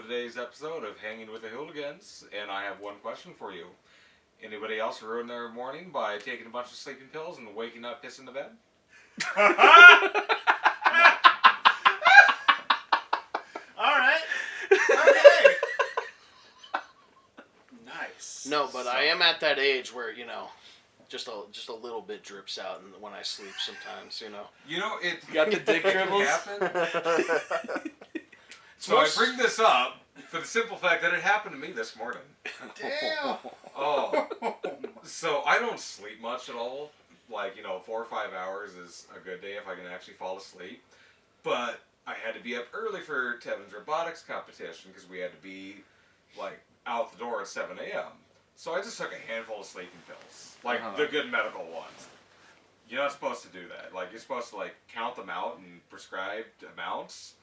today's episode of Hanging with the Hooligans, and I have one question for you. Anybody else ruin their morning by taking a bunch of sleeping pills and waking up pissing the bed? Alright. Okay. Nice. No, but I am at that age where, just a little bit drips out when I sleep sometimes, It got the dick dribbles? Happen. So I bring this up for the simple fact that it happened to me this morning. Damn. Oh. So I don't sleep much at all. 4 or 5 hours is a good day if I can actually fall asleep. But I had to be up early for Tevin's robotics competition because we had to be, out the door at 7 a.m. So I just took a handful of sleeping pills. The good medical ones. You're not supposed to do that. You're supposed to, count them out and prescribed amounts.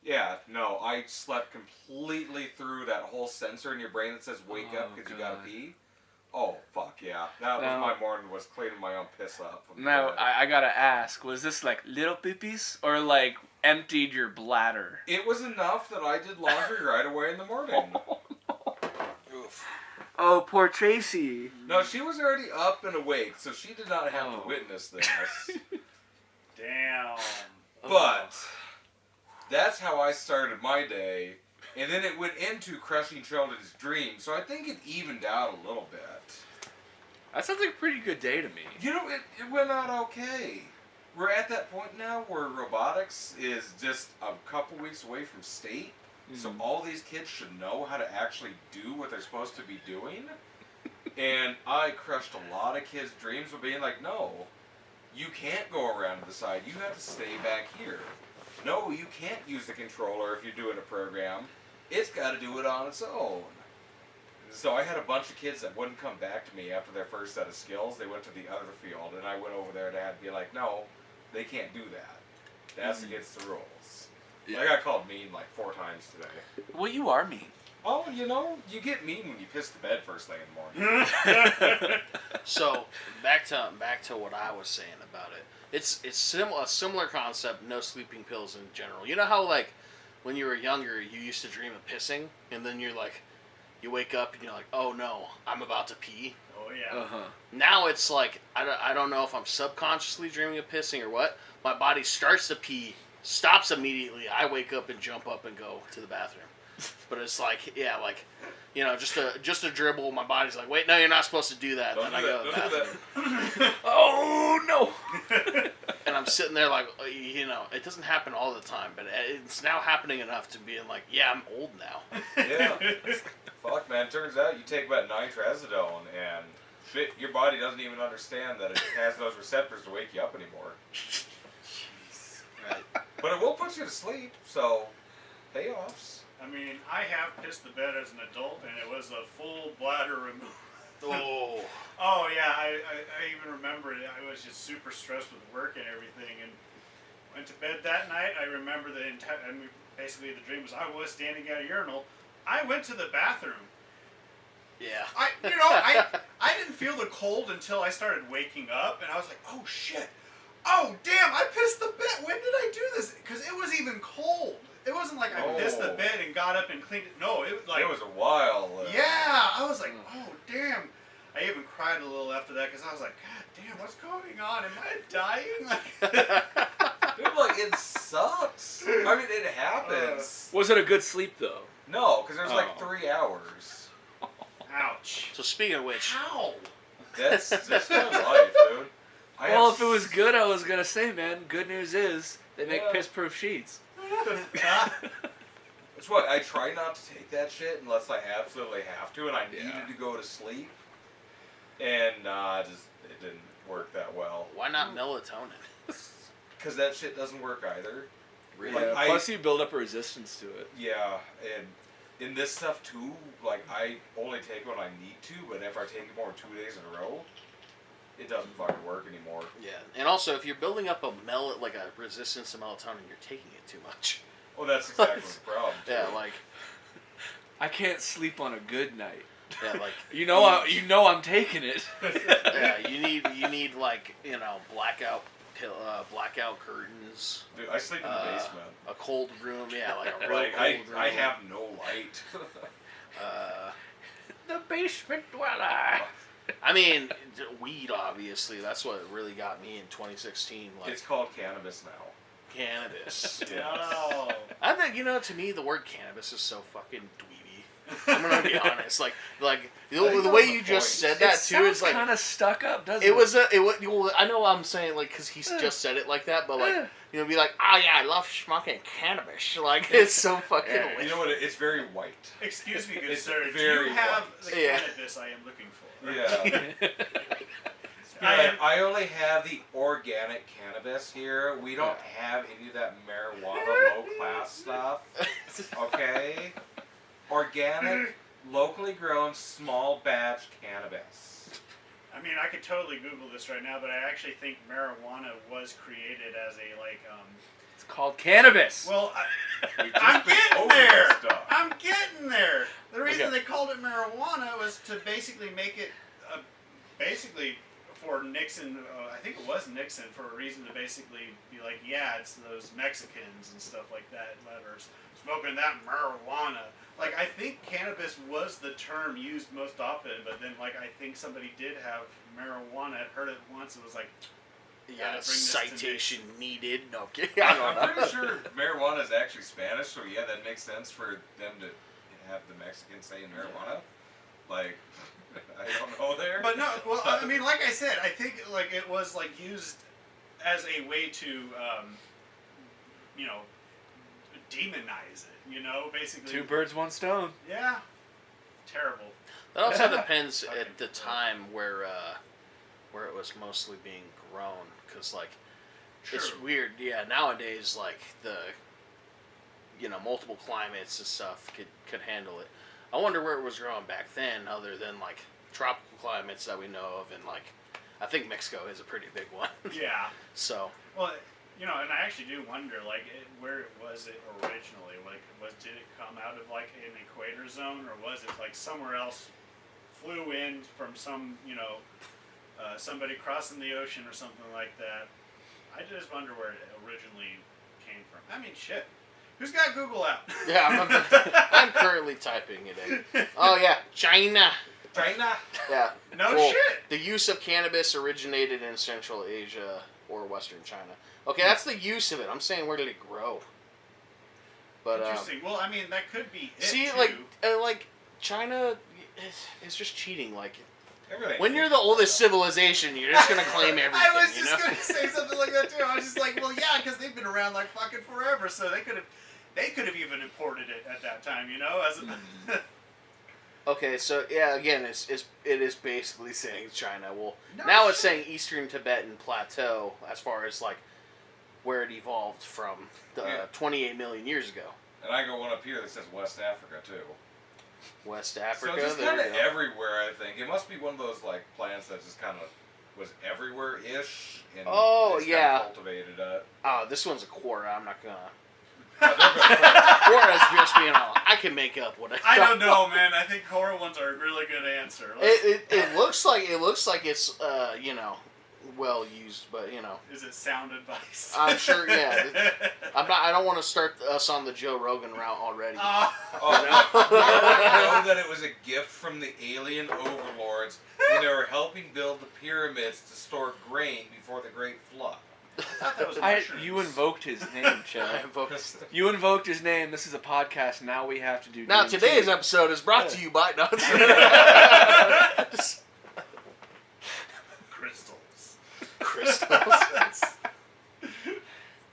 Yeah, no, I slept completely through that whole sensor in your brain that says wake up because you gotta pee. Oh, fuck, yeah. That was my morning, was cleaning my own piss up. Now, I gotta ask, was this little pipis or emptied your bladder? It was enough that I did laundry right away in the morning. Oof. Oh, poor Tracy. No, she was already up and awake, so she did not have to witness this. Damn. But that's how I started my day, and then it went into crushing children's dreams, so I think it evened out a little bit. That sounds like a pretty good day to me. It went out okay. We're at that point now where robotics is just a couple weeks away from state, so all these kids should know how to actually do what they're supposed to be doing. And I crushed a lot of kids' dreams with being like, no, you can't go around to the side. You have to stay back here. No, you can't use the controller if you're doing a program. It's got to do it on its own. So I had a bunch of kids that wouldn't come back to me after their first set of skills. They went to the other field, and I went over there to have to be like, no, they can't do that. That's against the rules. Yeah. I got called mean 4 times today. Well, you are mean. Oh, you get mean when you piss the bed first thing in the morning. So back to what I was saying about it. It's a similar concept. No sleeping pills in general. You know how when you were younger, you used to dream of pissing, and then you wake up and you're like, oh no, I'm about to pee. Oh yeah. Now it's I don't know if I'm subconsciously dreaming of pissing or what. My body starts to pee, stops immediately. I wake up and jump up and go to the bathroom. But it's just a dribble. My body's like, wait, no, you're not supposed to do that. Don't Then do I go to the bathroom. Oh, no. And I'm sitting there it doesn't happen all the time, but it's now happening enough to being like, yeah, I'm old now. Yeah. Fuck, man. Turns out you take about nitrazodone and shit, your body doesn't even understand that it has those receptors to wake you up anymore. Jeez. Right. But it will put you to sleep, so payoffs. I mean, I have pissed the bed as an adult, and it was a full bladder removal. Oh. Oh, yeah, I even remember it. I was just super stressed with work and everything, and went to bed that night. I remember basically the dream was I was standing at a urinal. I went to the bathroom. Yeah. I didn't feel the cold until I started waking up, and I was like, oh, shit. Oh, damn, I pissed the bed. When did I do this? Because it was even cold. It wasn't like I pissed the bed and got up and cleaned it. No, it was a while. Yeah, I was like, oh, damn. I even cried a little after that because I was like, God damn, what's going on? Am I dying? Dude, it sucks. I mean, it happens. Was it a good sleep, though? No, because there's 3 hours. Ouch. So speaking of which, how? That's my life, dude. Well, if it was good, I was going to say, man, good news is they make piss-proof sheets. That's why I try not to take that shit unless I absolutely have to, and I needed to go to sleep. And it didn't work that well. Why not melatonin? Because that shit doesn't work either. Really? Yeah, plus you build up a resistance to it. Yeah, and in this stuff too, I only take it when I need to, but if I take it more than 2 days in a row, it doesn't fucking work anymore. Yeah, and also if you're building up a resistance to melatonin, you're taking it too much. Well, that's exactly the problem. Too. Yeah, I can't sleep on a good night. Yeah, I'm taking it. Yeah, you need blackout blackout curtains. Dude, I sleep in the basement. A cold room, yeah, like a real Like cold room. I have no light. The basement dweller. I mean, weed, obviously. That's what really got me in 2016. Like, It's called Cannabis now. Cannabis. Yeah. Oh. I think, to me, the word cannabis is so fucking dweeby. I'm gonna be honest. Like the way you just said that too is like kind of stuck up, doesn't it? it was. Well, I know I'm saying like because he's just said it like that, but like be like, oh yeah, I love smoking cannabis. Like it's so fucking. Yeah, you know what? It's very white. Excuse me, good It's sir. Do very you have white. the cannabis I am looking for? Yeah. I only have the organic cannabis here. We don't have any of that marijuana low class stuff. Okay? Organic, locally grown, small batch cannabis. I mean, I could totally Google this right now, but I actually think marijuana was created as a It's called cannabis. Well, We just I'm been getting over there. this stuff. I'm getting there. The reason Okay. they called it marijuana was to basically make it, basically for Nixon. I think it was Nixon for a reason to basically be like, yeah, it's those Mexicans and stuff like that that are smoking that marijuana. Like, I think cannabis was the term used most often, but then, like, I think somebody did have marijuana, heard it once, and was like, Yeah, bring this to citation needed. No, I'm kidding. I don't know. I'm pretty sure marijuana is actually Spanish, so yeah, that makes sense for them to have the Mexicans saying marijuana. Like, I don't know there. But no, well, I mean, like I said, I think, like, it was, like, used as a way to, demonize it, basically. Two birds, one stone. Yeah. Terrible. That also depends at the time where it was mostly being grown, because like it's True. weird. Yeah, nowadays like the multiple climates and stuff could handle it. I wonder where it was growing back then, other than like tropical climates that we know of, and like I think Mexico is a pretty big one. Yeah. So Well, and I actually do wonder, like, where was it originally? Like, did it come out of, like, an equator zone, or was it, like, somewhere else, flew in from some, somebody crossing the ocean or something like that? I just wonder where it originally came from. I mean, shit. Who's got Google out? yeah, I'm currently typing it in. Oh yeah, China. China. Yeah. No Well, shit. The use of cannabis originated in Central Asia or Western China. Okay, that's the use of it. I'm saying where did it grow? But Interesting. Well, I mean, that could be it, see, too. like China is just cheating. Like Everything. when you're the oldest civilization, you're just gonna claim everything. I was you just know? gonna say something like that too. I was just like, well, yeah, because they've been around like fucking forever, so they could have even imported it at that time, as Okay, so yeah, again, it is basically saying China. Well, No now it's shit. saying Eastern Tibetan Plateau as far as like where it evolved from 28 million years ago. And I got one up here that says West Africa too. West Africa. So it's just there kind you of go. everywhere. I think it must be one of those like plants that just kind of was everywhere ish. And Oh, it's yeah. Kind of cultivated it. Oh, this one's a quarter. I'm not gonna. But they're gonna- Quarter is just being all. I can make up what I don't know, man. I think horror ones are a really good answer. It looks like it's well used, but Is it sound advice? I'm sure. Yeah, I don't want to start us on the Joe Rogan route already. Oh, I know that it was a gift from the alien overlords when they were helping build the pyramids to store grain before the Great Flood. I thought that was mushrooms. You invoked his name, Chad. I invoked- You invoked his name. This is a podcast. Now we have to do. Now DMT. today's episode is brought to you by no. Crystals.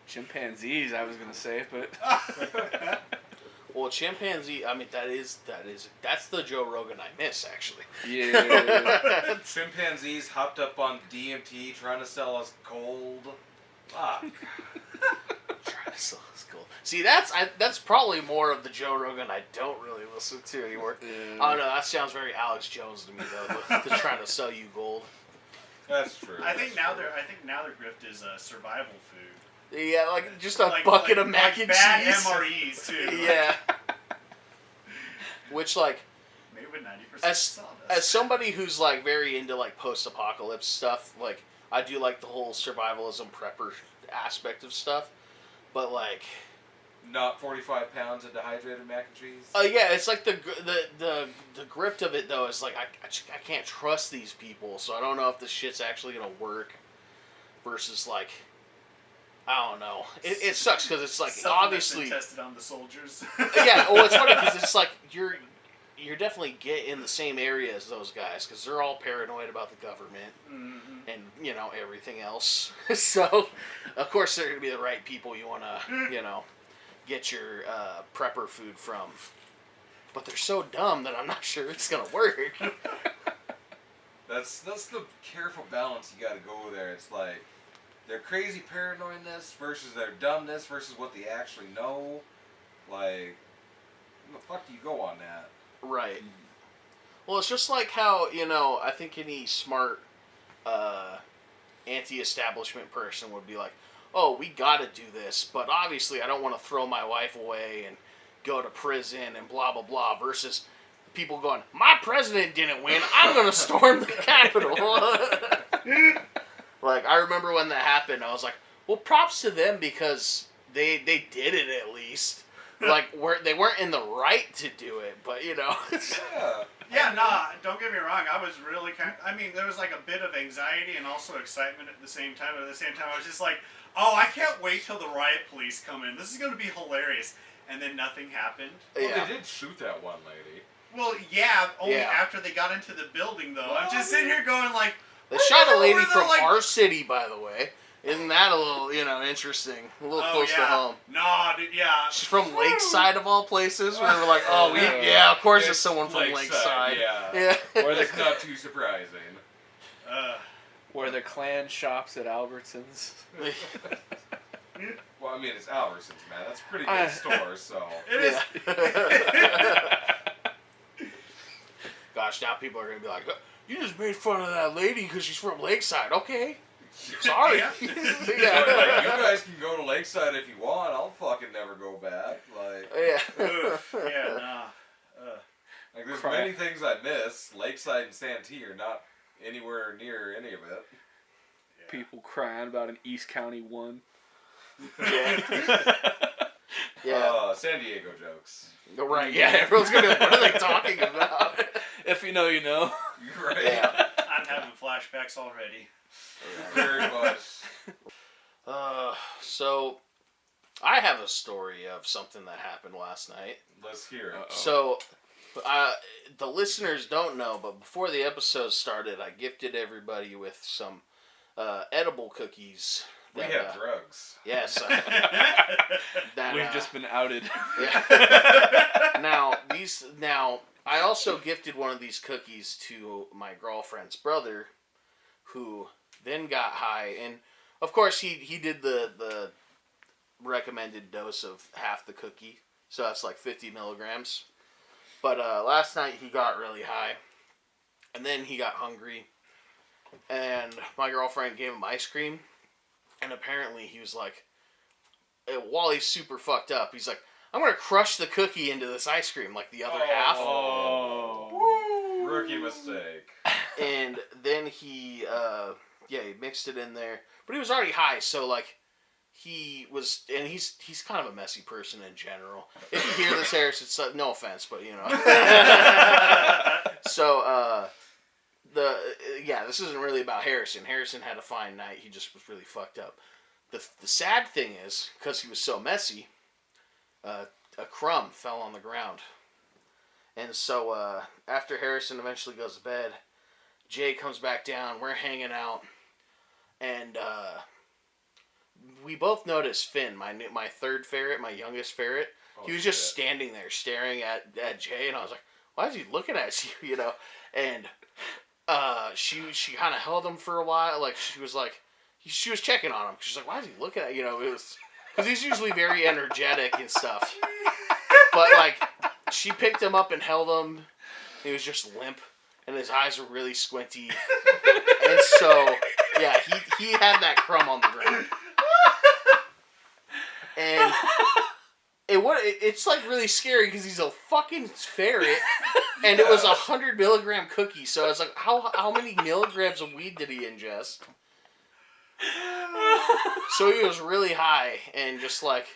Chimpanzees, I was gonna say, but Well, chimpanzee. I mean, that's the Joe Rogan I miss actually. yeah. Chimpanzees hopped up on DMT trying to sell us gold. Fuck. Trying to sell us gold. See, that's probably more of the Joe Rogan I don't really listen to anymore. Oh no, that sounds very Alex Jones to me though. The trying to sell you gold. That's true. I think now their grift is survival food. Yeah, like just a bucket of mac and bad cheese. MREs too. Yeah. Which like Made with 90% as sawdust. somebody who's like very into like post-apocalypse stuff, like I do like the whole survivalism prepper aspect of stuff, but like. Not 45 pounds of dehydrated mac and cheese. Yeah, it's like the grift of it though is like I can't trust these people, so I don't know if this shit's actually gonna work. Versus like, I don't know. It sucks because it's like Something obviously that's been tested on the soldiers. yeah. Well, it's funny because it's like you're definitely get in the same area as those guys because they're all paranoid about the government and everything else. So of course they're gonna be the right people you wanna get your prepper food from, but they're so dumb that I'm not sure it's gonna work. That's the careful balance you got to go there. It's like their crazy paranoidness versus their dumbness versus what they actually know. Like, where the fuck do you go on that? Right. Well, it's just like how I think any smart anti-establishment person would be like, oh, we gotta do this, but obviously I don't want to throw my wife away and go to prison and blah, blah, blah, versus people going, my president didn't win, I'm gonna storm the Capitol. Like, I remember when that happened, I was like, well, props to them because they did it at least. Like, they weren't in the right to do it, but, Yeah. Yeah, nah, don't get me wrong. I was really there was like a bit of anxiety and also excitement at the same time. But at the same time, I was just like, oh, I can't wait till the riot police come in. This is going to be hilarious. And then nothing happened. Well, yeah. they did shoot that one lady. Well, yeah, only Yeah. after they got into the building, though. I'm just sitting here going like... They shot a lady were from like... our city, by the way. Isn't that a little, interesting? A little close to home. No, dude, yeah. She's from Lakeside, of all places. Where we're like, oh, of course it's someone from Lakeside. Yeah. Or It's not too surprising. Where the clan shops at Albertsons. Well, I mean, it's Albertsons, man. That's a pretty big store, so... It is. Gosh, now people are going to be like, you just made fun of that lady because she's from Lakeside. Okay. Sorry. Yeah. Like, you guys can go to Lakeside if you want. I'll fucking never go back. Like, Oof. Yeah, nah. like there's many things I miss. Lakeside and Santee are not anywhere near any of it. Yeah. People crying about an East County 1. Yeah. San Diego jokes. Right, yeah. Everyone's going to be like, what are they talking about? If you know, you know. You're right. Yeah. I'm having flashbacks already. Very much. So, I have a story of something that happened last night. Let's hear it. So, the listeners don't know, but before the episode started, I gifted everybody with some edible cookies. We have drugs. Yes. We've just been outed. Yeah. Now, I also gifted one of these cookies to my girlfriend's brother, who then got high, and of course he did the recommended dose of half the cookie, so that's like 50 milligrams. But last night he got really high, and then he got hungry, and my girlfriend gave him ice cream, and apparently he was like, while he's super fucked up, he's like, I'm gonna crush the cookie into this ice cream, like the other half. Oh. Rookie mistake. And then he mixed it in there. But he was already high, so like he was, and he's kind of a messy person in general. If you hear this, Harrison, it's no offense, but So this isn't really about Harrison. Harrison had a fine night. He just was really fucked up. The sad thing is, because he was so messy, a crumb fell on the ground. And so after Harrison eventually goes to bed, Jay comes back down. We're hanging out. And we both noticed Finn, my third ferret, my youngest ferret. He was just standing there staring at Jay. And I was like, why is he looking at you, And she kind of held him for a while. Like, she was checking on him. She's like, why is he looking at you? It was... Because he's usually very energetic and stuff. But, like, she picked him up and held him. He was just limp. And his eyes were really squinty. And so, yeah, he had that crumb on the ground. And it's, like, really scary because he's a fucking ferret. And it was 100 milligram cookie. So I was like, how many milligrams of weed did he ingest? So he was really high and just like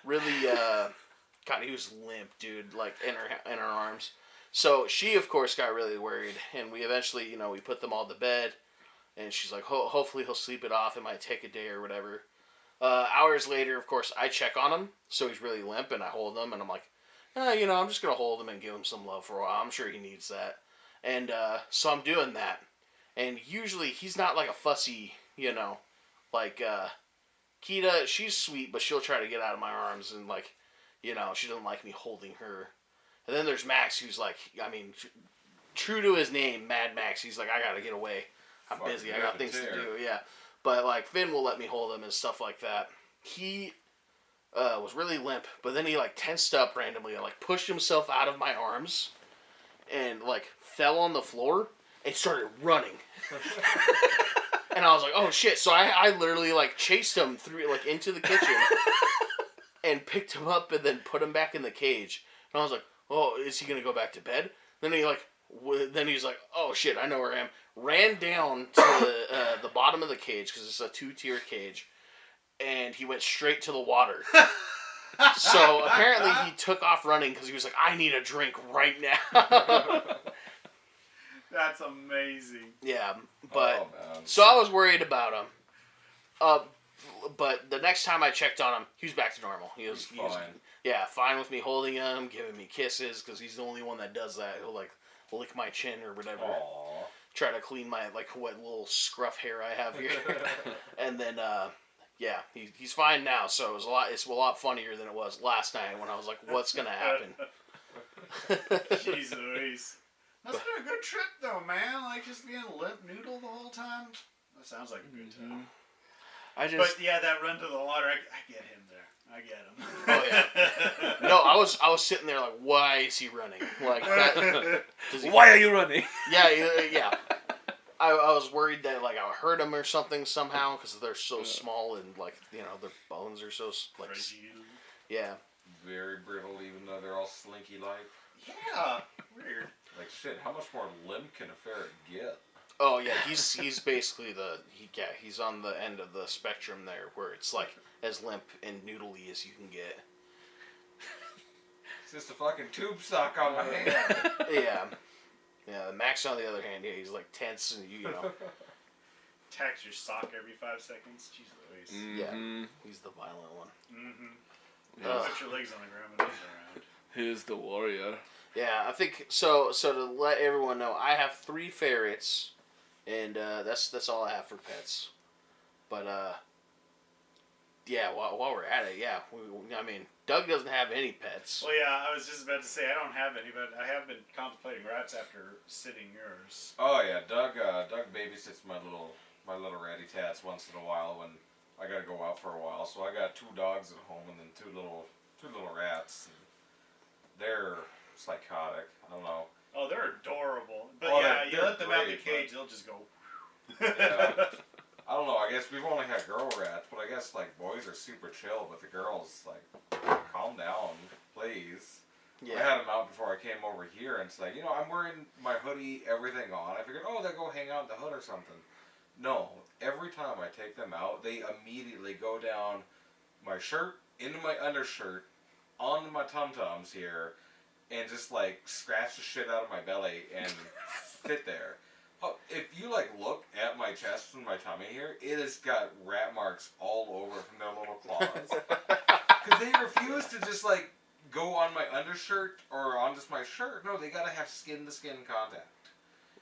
really God, he was limp, dude, like in her arms. So she of course got really worried, and we eventually, you know, we put them all to bed, and she's like, hopefully he'll sleep it off. It might take a day or whatever. Hours later, of course, I check on him, so he's really limp, and I hold him, and I'm like, you know, I'm just gonna hold him and give him some love for a while. I'm sure he needs that, and so I'm doing that. And usually he's not like a fussy, you know, like Kita. She's sweet, but she'll try to get out of my arms, and like, you know, she doesn't like me holding her. And then there's Max, who's like, I mean, true to his name, Mad Max. He's like, I gotta get away. I'm busy. I got things to do. Yeah. But like Finn will let me hold him and stuff like that. He was really limp, but then he like tensed up randomly and like pushed himself out of my arms and like fell on the floor and started running. And I was like, oh shit. So I literally like chased him through like into the kitchen and picked him up and then put him back in the cage. And I was like, oh, is he gonna go back to bed? Then he's like, oh shit, I know where I am. Ran down to the bottom of the cage because it's a 2-tier cage, and he went straight to the water. So apparently he took off running because he was like, I need a drink right now. That's amazing. Yeah, but so I was worried about him. But the next time I checked on him, he was back to normal. He was fine with me holding him, giving me kisses, because he's the only one that does that. He'll like lick my chin or whatever. Aww. Try to clean my like what little scruff hair I have here. And then he's fine now. So it's a lot funnier than it was last night when I was like, what's gonna happen? Jeez Louise. That's been a good trip though, man. Like just being limp noodle the whole time. That sounds like a good time. But yeah, that run to the water, I get him there. I get him. Oh yeah. No, I was sitting there like, why is he running? Like that. Why are you running? Yeah. I was worried that like I would hurt him or something somehow because they're so small and like, you know, their bones are so like. Yeah. Very brittle, even though they're all slinky like. Yeah. Weird. Like shit. How much more limp can a ferret get? Oh yeah, he's basically he's on the end of the spectrum there, where it's like as limp and noodly as you can get. It's just a fucking tube sock on my hand. Yeah. Max on the other hand, he's like tense and you know. Tax your sock every 5 seconds. Jeez Louise. Mm-hmm. Yeah, he's the violent one. Mm-hmm. Put your legs on the ground when he's around. Who's the warrior? Yeah, I think so. So to let everyone know, I have 3 ferrets. And that's all I have for pets. But while we're at it, I mean, Doug doesn't have any pets. Well, yeah, I was just about to say I don't have any, but I have been contemplating rats after sitting yours. Oh yeah, Doug babysits my little ratty tats once in a while when I gotta go out for a while. So I got 2 dogs at home and then two little rats. And they're psychotic. I don't know. Oh, they're adorable. But you let them out the cage, they'll just go. Yeah. I don't know. I guess we've only had girl rats, but I guess like boys are super chill, but the girls like calm down, please. Yeah. I had them out before I came over here, and it's like, you know, I'm wearing my hoodie, everything on. I figured, they'll go hang out in the hood or something. No, every time I take them out, they immediately go down my shirt, into my undershirt, onto my tum-tums here, and just like scratch the shit out of my belly and sit there. Oh, if you like look at my chest and my tummy here, it has got rat marks all over from their little claws. Because they refuse to just like go on my undershirt or on just my shirt. No, they gotta have skin to skin contact.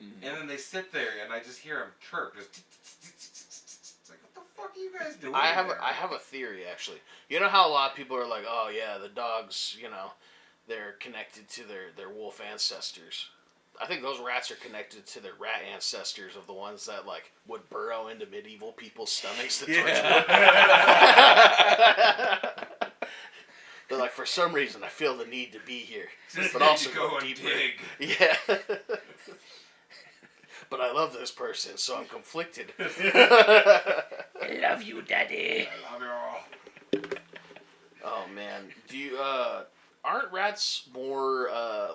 Mm-hmm. And then they sit there and I just hear them chirp. Just it's like, what the fuck are you guys doing? I have a theory actually. You know how a lot of people are like, oh yeah, the dogs, you know, they're connected to their wolf ancestors. I think those rats are connected to their rat ancestors of the ones that like would burrow into medieval people's stomachs to torture them. They're like, for some reason, I feel the need to be here, but also go deeper. Dig. Yeah. But I love this person, so I'm conflicted. I love you, Daddy. I love you all. Oh man, do you aren't rats more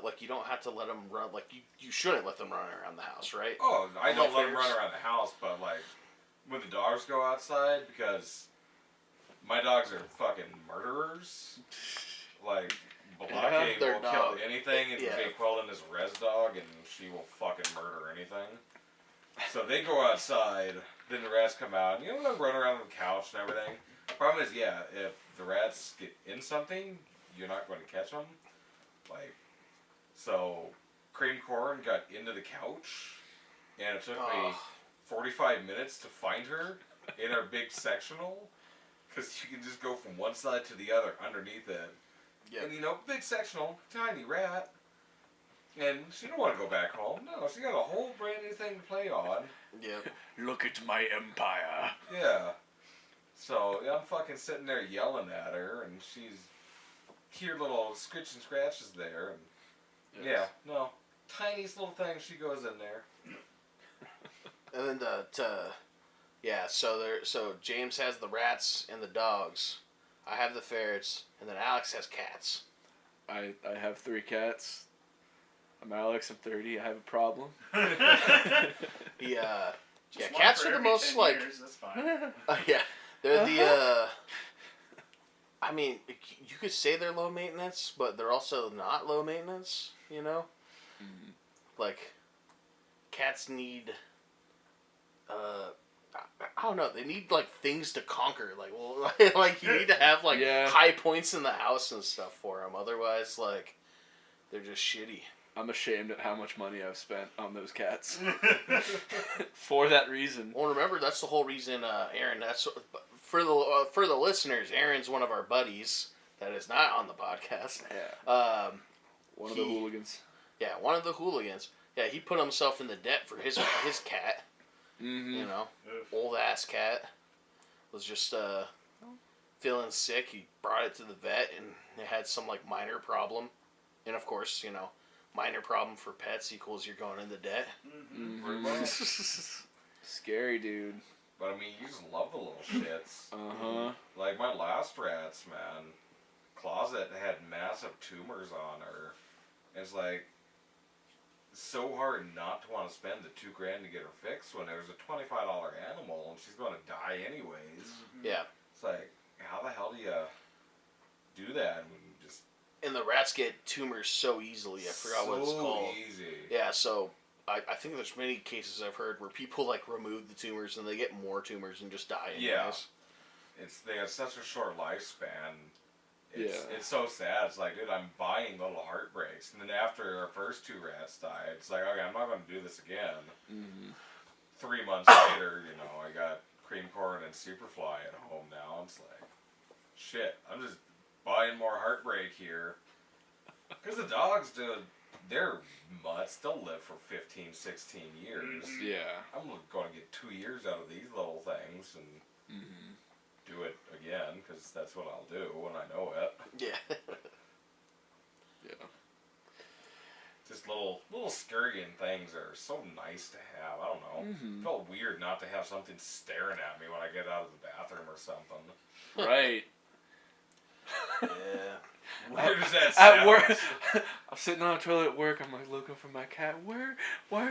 like you don't have to let them run, like you shouldn't let them run around the house, right? Oh, I don't let them run around the house, but like when the dogs go outside, because my dogs are fucking murderers. Like, Balake Their will dog. kill anything, and Yeah. Jaqueline is a res dog, and she will fucking murder anything. So they go outside, then the rats come out, and they'll run around on the couch and everything. Problem is, if the rats get in something, you're not going to catch them. Like, so Cream Corn got into the couch, and it took me 45 minutes to find her in our big sectional, because you can just go from one side to the other underneath it. Yep. And big sectional, tiny rat. And she don't want to go back home. No, she got a whole brand new thing to play on. Yep. Look at my empire. Yeah. So I'm fucking sitting there yelling at her, and she's hear little scritch and scratches there, and tiniest little thing. She goes in there. And then so James has the rats and the dogs. I have the ferrets, and then Alex has cats. I have 3 cats. I'm Alex, I'm 30, I have a problem. Just one cats for are the every most 10 like years, that's fine. they're the I mean, you could say they're low maintenance, but they're also not low maintenance, Mm-hmm. Like, cats need I don't know, they need like things to conquer, like you need to have like high points in the house and stuff for them, otherwise like they're just shitty. I'm ashamed at how much money I've spent on those cats. For that reason. Well, remember, that's the whole reason, Aaron, that's for the listeners, Aaron's one of our buddies that is not on the podcast. Yeah. One of the hooligans. Yeah, one of the hooligans. Yeah, he put himself in the debt for his cat. Mm-hmm. Old ass cat was just feeling sick. He brought it to the vet, and it had some like minor problem. And of course, minor problem for pets equals you're going into debt. Mm-hmm. Scary, dude. But I mean, you just love the little shits. Uh-huh. Like my last rats, man. Closet had massive tumors on her. It's like so hard not to want to spend the $2,000 to get her fixed when there's a $25 animal and she's going to die anyways. Yeah. It's like, how the hell do you do that? I mean, just And the rats get tumors so easily. I forgot what it's called. So easy. Yeah, so I think there's many cases I've heard where people like remove the tumors and they get more tumors and just die anyways. Yeah. They have such a short lifespan. It's so sad. It's like, dude, I'm buying little heartbreaks. And then after our first 2 rats died, it's like, okay, I'm not going to do this again. Mm-hmm. 3 months later, I got Cream Corn and Superfly at home now. It's like, shit, I'm just buying more heartbreak here. Because the dogs, dude, they're mutts. They'll live for 15, 16 years. Mm-hmm. Yeah. I'm going to get 2 years out of these little things and do it again, because that's what I'll do when I know it. Yeah. Yeah. Just little scurrying things are so nice to have. I don't know. Mm-hmm. It felt weird not to have something staring at me when I get out of the bathroom or something. Right. Yeah. Where does that At sound? work, I'm sitting on the toilet at work. I'm like looking for my cat. Where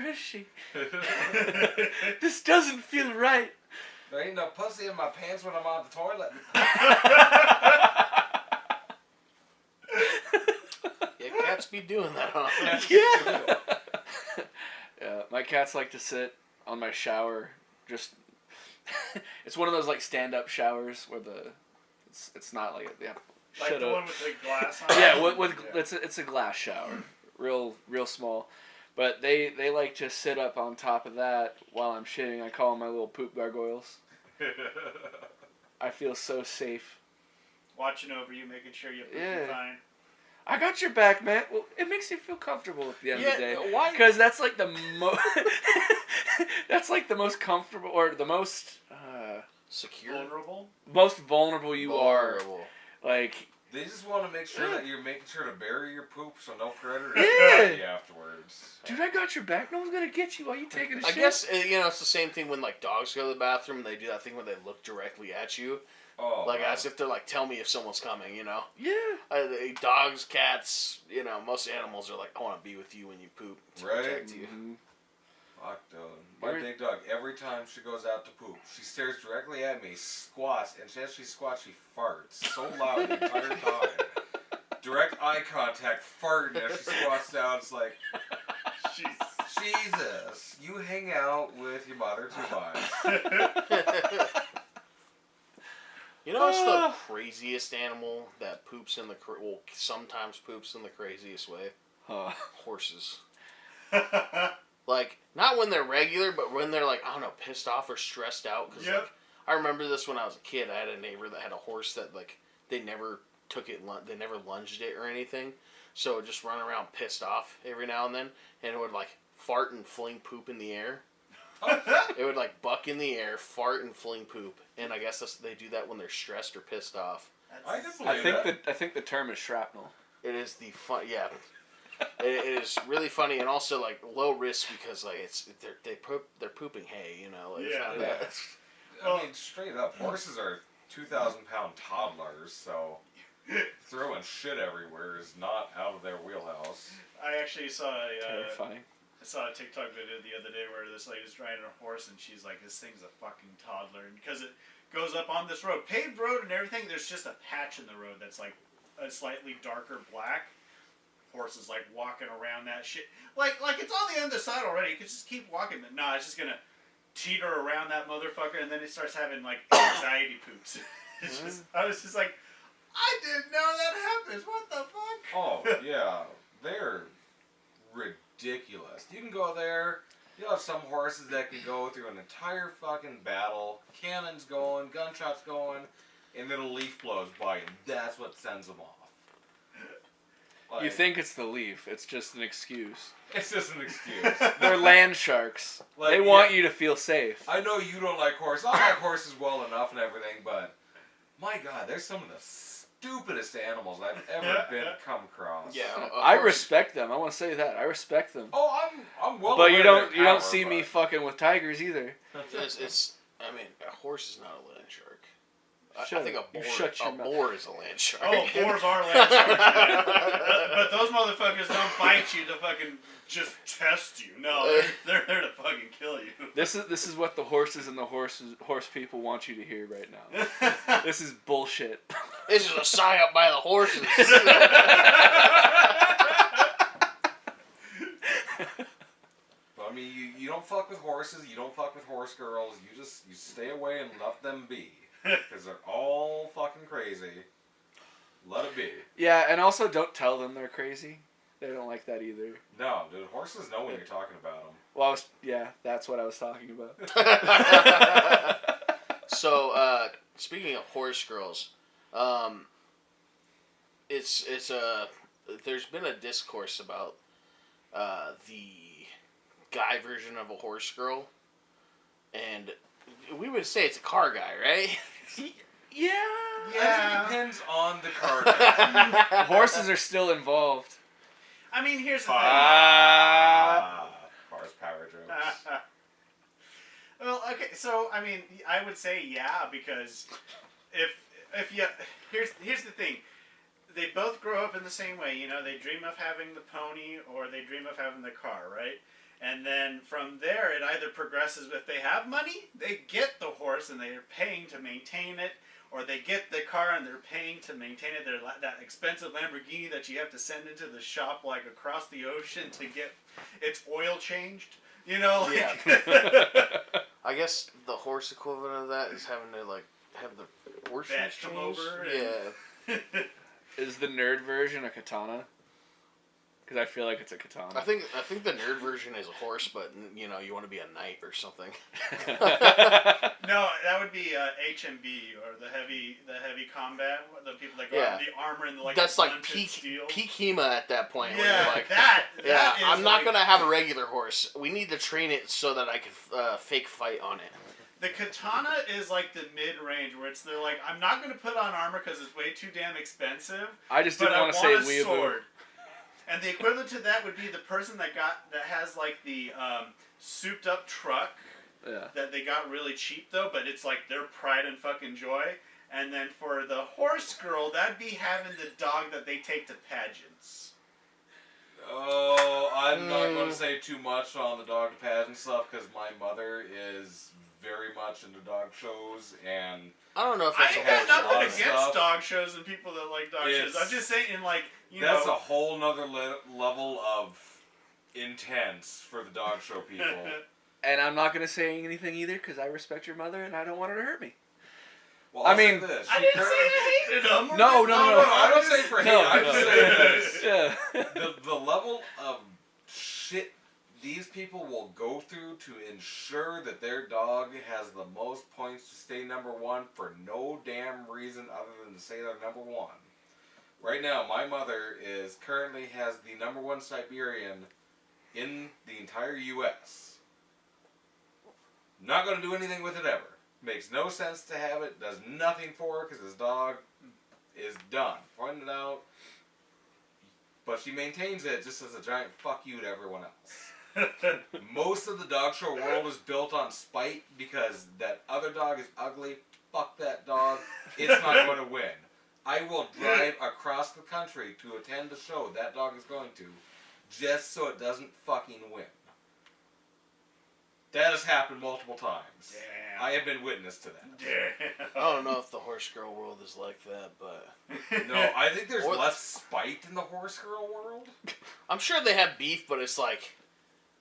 is she? This doesn't feel right. There ain't no pussy in my pants when I'm on the toilet. Yeah, cats be doing that, huh? Yeah. Yeah. My cats like to sit on my shower. Just, it's one of those like stand-up showers where it's not like Like the one with the glass on it? Yeah, it's a glass shower, real small, but they like to sit up on top of that while I'm shitting. I call them my little poop gargoyles. I feel so safe. Watching over you, making sure you're fine. I got your back, man. Well, it makes you feel comfortable at the end of the day. Why? Because that's like the that's like the most comfortable or the most Secure. Vulnerable? most vulnerable you are. Like. They just want to make sure that you're making sure to bury your poop so no predators Yeah. get you afterwards. Dude, I got your back. No one's gonna get you while you taking a I shit. guess it's the same thing when like dogs go to the bathroom and they do that thing where they look directly at you, Oh, like wow. as if they're like, tell me if someone's coming. Yeah. Dogs, cats, most animals are like, I want to be with you when you poop to Right. protect you. Mm-hmm. Fuck, dude. My big dog, every time she goes out to poop, she stares directly at me, squats, and as she squats, she farts so loud the entire time. Direct eye contact, farting as she squats down. It's like, Jesus, you hang out with your mother too much. You know what's the craziest animal that poops in the sometimes poops in the craziest way? Horses. Like, not when they're regular, but when they're like, I don't know, pissed off or stressed out. Cause like, I remember this when I was a kid. I had a neighbor that had a horse that like they never took it, they never lunged it or anything. So it would just run around pissed off every now and then, and it would like fart and fling poop in the air. It would like buck in the air, fart and fling poop, and I guess they do that when they're stressed or pissed off. I can believe that. I think the term is shrapnel. It is the fun, yeah. It is really funny and also like low risk because like they're pooping hay, you know. Like, it's not bad. I mean, straight up, horses are 2,000-pound toddlers, so throwing shit everywhere is not out of their wheelhouse. I actually saw Terrifying. I saw a TikTok video the other day where this lady's riding a horse and she's like, this thing's a fucking toddler. And because it goes up on this road, paved road and everything, there's just a patch in the road that's like a slightly darker black. Horse is like walking around that shit. Like it's on the other side already. You could just keep walking. But no, it's just going to teeter around that motherfucker and then it starts having like anxiety poops. It's just, I was just like, I didn't know that happens. What the fuck? Oh, yeah. They're ridiculous. You can go there, you'll have some horses that can go through an entire fucking battle, cannons going, gunshots going, and then a leaf blows by and that's what sends them off. Like, You think it's the leaf. It's just an excuse. It's just an excuse. They're land sharks. Like, they want you to feel safe. I know you don't like horses. I like horses well enough and everything, but my God, they're some of the stupidest animals I've ever come across. Yeah, I respect them. I want to say that. I respect them. Oh, I'm well But aware you of their don't power, see me but- fucking with tigers either. it's I mean, a horse is not a land shark. I Shut think up. a You boar, shut your mouth. boar is a land shark. Oh, boars are land sharks, man. But those motherfuckers don't bite you to fucking just test you. No, they're there to fucking kill you. This is what the horses and the horse people want you to hear right now. This is bullshit. This is a psyop by the horses. I mean, you don't fuck with horses, you don't fuck with horse girls, you stay away and let them be. Because they're all fucking crazy. Let it be. Yeah, and also don't tell them they're crazy. They don't like that either. No, dude, horses know when you're talking about them. Well, that's what I was talking about. So, speaking of horse girls, there's been a discourse about the guy version of a horse girl, and we would say it's a car guy, right? Yeah. I think it depends on the car guy. Horses are still involved. I mean, here's the thing. Horsepower jokes. Well, okay, so I mean, I would say yeah, because if you here's the thing, they both grow up in the same way. You know, they dream of having the pony or they dream of having the car, right? And then from there, it either progresses. If they have money, they get the horse and they're paying to maintain it, or they get the car and they're paying to maintain it. They're that expensive Lamborghini that you have to send into the shop like across the ocean to get its oil changed. You know? Like, Yeah. I guess the horse equivalent of that is having to like have the horse Fetch them changed. over Yeah. Is the nerd version a katana? Because I feel like it's a katana. I think the nerd version is a horse, but you know you want to be a knight or something. No, that would be HMB or the heavy combat. The people that go out in the armor and like that's like blunted peak steel. HEMA at that point. Yeah, where you're like, that yeah, is I'm not like, gonna have a regular horse. We need to train it so that I can fake fight on it. The katana is like the mid-range where they're like, I'm not going to put on armor because it's way too damn expensive. I just but didn't want to say a weeaboo. sword. And the equivalent to that would be the person that has like the souped up truck that they got really cheap though, but it's like their pride and fucking joy. And then for the horse girl, that'd be having the dog that they take to pageants. Oh, I'm not going to say too much on the dog to pageant stuff because my mother is very much into dog shows, and I don't know if I that's ain't a got whole nothing lot. against dog shows and people that like dog shows. I'm just saying, that's a whole nother level of intense for the dog show people. And I'm not gonna say anything either because I respect your mother and I don't want her to hurt me. Well, I I'll say mean, this. I didn't say I hated them. No. I don't say for hate. I'm just saying this. Yeah. The level of shit these people will go through to ensure that their dog has the most points to stay number one for no damn reason other than to say they're number one. Right now, my mother currently has the number one Siberian in the entire U.S. Not going to do anything with it ever. Makes no sense to have it. Does nothing for her because this dog is done. Pointed out. But she maintains it just as a giant fuck you to everyone else. Most of the dog show world is built on spite because that other dog is ugly. Fuck that dog. It's not going to win. I will drive across the country to attend the show that dog is going to just so it doesn't fucking win. That has happened multiple times. Damn. I have been witness to that. Damn. I don't know if the horse girl world is like that, but No, I think there's less spite in the horse girl world. I'm sure they have beef, but it's like,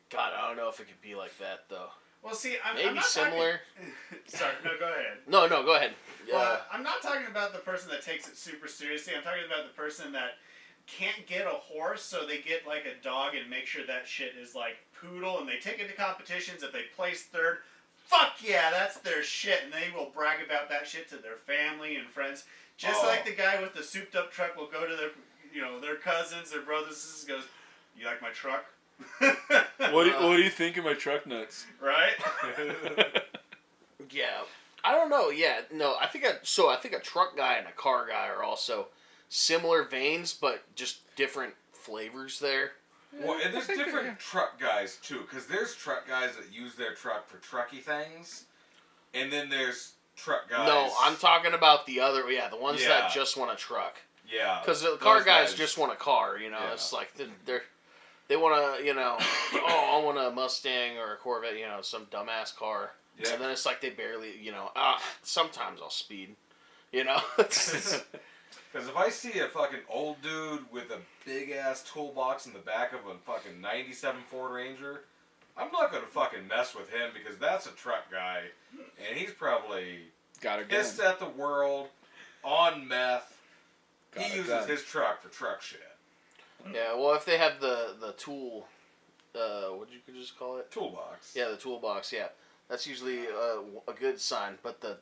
God, I don't know if it could be like that though. Well, see, I'm Maybe not similar. Sorry, no, go ahead. No, go ahead. Well, I'm not talking about the person that takes it super seriously. I'm talking about the person that can't get a horse, so they get like a dog and make sure that shit is like poodle, and they take it to competitions. If they place third, fuck yeah, that's their shit, and they will brag about that shit to their family and friends. Just like the guy with the souped up truck will go to their cousins, their brothers, and sisters, goes, "You like my truck?" What do you think of my truck nuts? Right? Yeah, I don't know. Yeah, no, I think a truck guy and a car guy are also similar veins, but just different flavors there. Well, and there's different truck guys too, because there's truck guys that use their truck for trucky things, and then there's truck guys. No, I'm talking about the other. Yeah, the ones that just want a truck. Yeah. Because the car guys just want a car. You know, it's like they want to. I want a Mustang or a Corvette. Some dumbass car. Yeah. And then it's like they barely. Sometimes I'll speed. Because if I see a fucking old dude with a big ass toolbox in the back of a fucking '97 Ford Ranger, I'm not gonna fucking mess with him because that's a truck guy, and he's probably pissed at the world, on meth. He uses his truck for truck shit. Yeah, well, if they have the tool, what you could just call it? Toolbox. Yeah, the toolbox. Yeah, that's usually a good sign. But the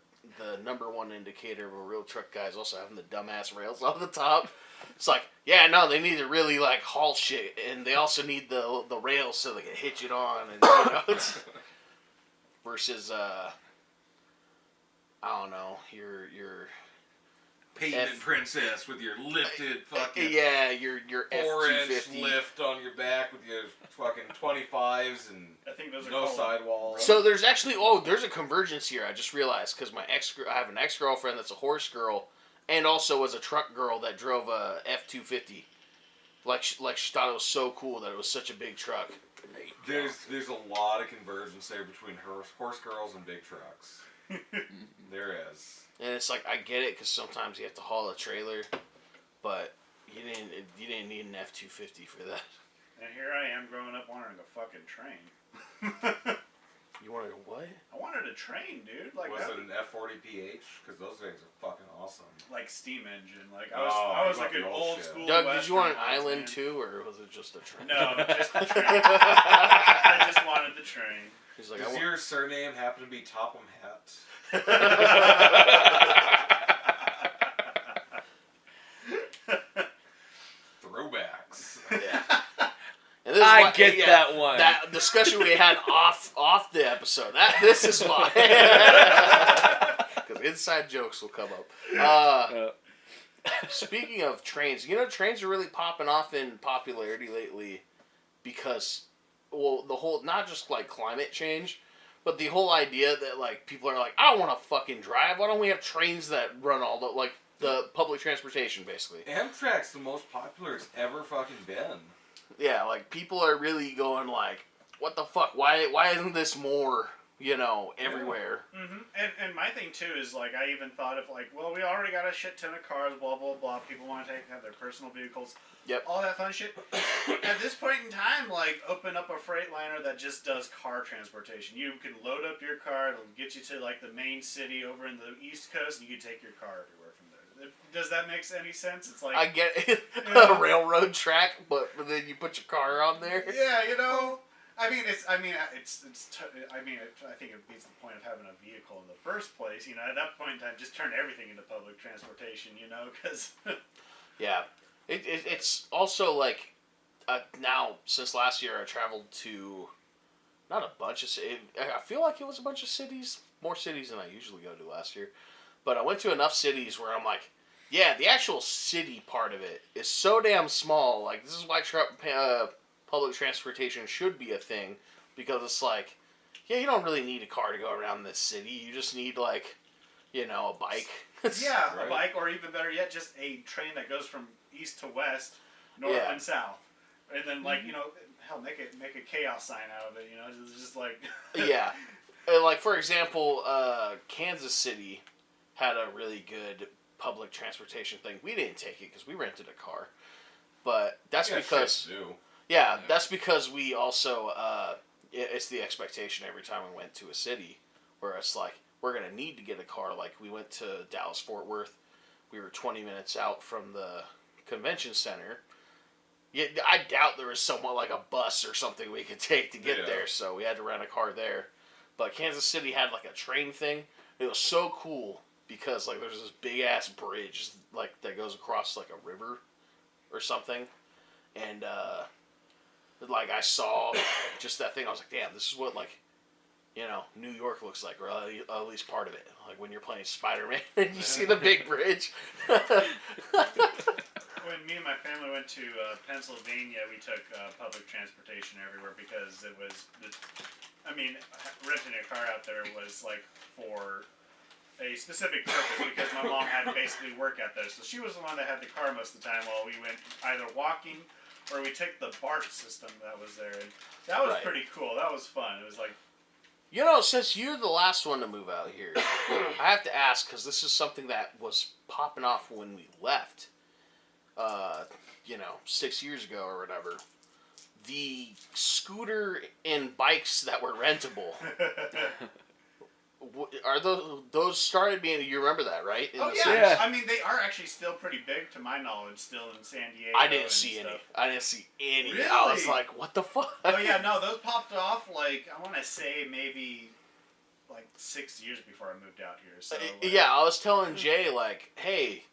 number one indicator of a real truck guy is also having the dumbass rails on the top. It's like, yeah, no, they need to really like haul shit, and they also need the rails so they can hitch it on, and versus I don't know, your Pavement Princess with your lifted fucking your 4-inch lift on your back with your fucking 25s and I think those are no sidewalls. So there's actually there's a convergence here. I just realized because I have an ex-girlfriend that's a horse girl, and also was a truck girl that drove a F-250. Like she thought it was so cool that it was such a big truck. There's a lot of convergence there between horse girls and big trucks. There is. And it's like, I get it, because sometimes you have to haul a trailer, but you didn't need an F-250 for that. And here I am growing up wanting a fucking train. You wanted a what? I wanted a train, dude. Was it an F-40PH? Because those things are fucking awesome. Like steam engine. Like I was like an old school. Doug, did you want an island too, or was it just a train? No, just the train. I just wanted the train. He's like, does your surname happen to be Topham Hat? Throwbacks. Yeah. I get that one. That discussion we had off the episode. This is why. Because inside jokes will come up. Speaking of trains, trains are really popping off in popularity lately because, the whole, not just like climate change, but the whole idea that like people are like, I don't want to fucking drive. Why don't we have trains that run all the public transportation basically? Amtrak's the most popular it's ever fucking been. Yeah, like people are really going like, what the fuck? Why isn't this more, everywhere? Mm-hmm. And my thing too is like I even thought of like, well, we already got a shit ton of cars, blah blah blah. People want to have their personal vehicles, all that fun shit. At this point in time, like open up a Freightliner that just does car transportation. You can load up your car, it'll get you to like the main city over in the East Coast, and you can take your car everywhere from there. Does that make any sense? It's like I get it. A railroad track, but then you put your car on there. Yeah, I think it beats the point of having a vehicle in the first place. At that point in time, just turn everything into public transportation. Because yeah, it's also like now since last year I traveled to not a bunch of cities. I feel like it was a bunch of cities, more cities than I usually go to last year. But I went to enough cities where I'm like, yeah, the actual city part of it is so damn small. Like this is why public transportation should be a thing, because it's like, yeah, you don't really need a car to go around this city. You just need like, a bike. Yeah, right. A bike, or even better yet, just a train that goes from east to west, north and south, and then like hell, make a chaos sign out of it. It's just like yeah, like for example, Kansas City had a really good public transportation thing. We didn't take it because we rented a car, but that's because. Yeah, that's because we also, it's the expectation every time we went to a city, where it's like, we're going to need to get a car. Like, we went to Dallas-Fort Worth. We were 20 minutes out from the convention center. Yeah, I doubt there was somewhat like a bus or something we could take to get there, so we had to rent a car there. But Kansas City had, like, a train thing. It was so cool, because, like, there's this big-ass bridge, like, that goes across, like, a river or something. And, like, I saw just that thing. I was like, damn, this is what, like, New York looks like, or at least part of it. Like, when you're playing Spider-Man and you see the big bridge. When me and my family went to Pennsylvania, we took public transportation everywhere because it was, renting a car out there was, like, for a specific purpose, because my mom had to basically work out there. So she was the one that had the car most of the time while we went either walking, or we took the BART system that was there. And that was pretty cool. That was fun. It was like... Since you're the last one to move out here, I have to ask, because this is something that was popping off when we left, 6 years ago or whatever. The scooter and bikes that were rentable... Are those started being? You remember that, right? Yeah. I mean, they are actually still pretty big, to my knowledge, still in San Diego. I didn't see any. Really? I was like, what the fuck? Oh yeah, no, those popped off like I want to say maybe like 6 years before I moved out here. So yeah, I was telling Jay like, hey,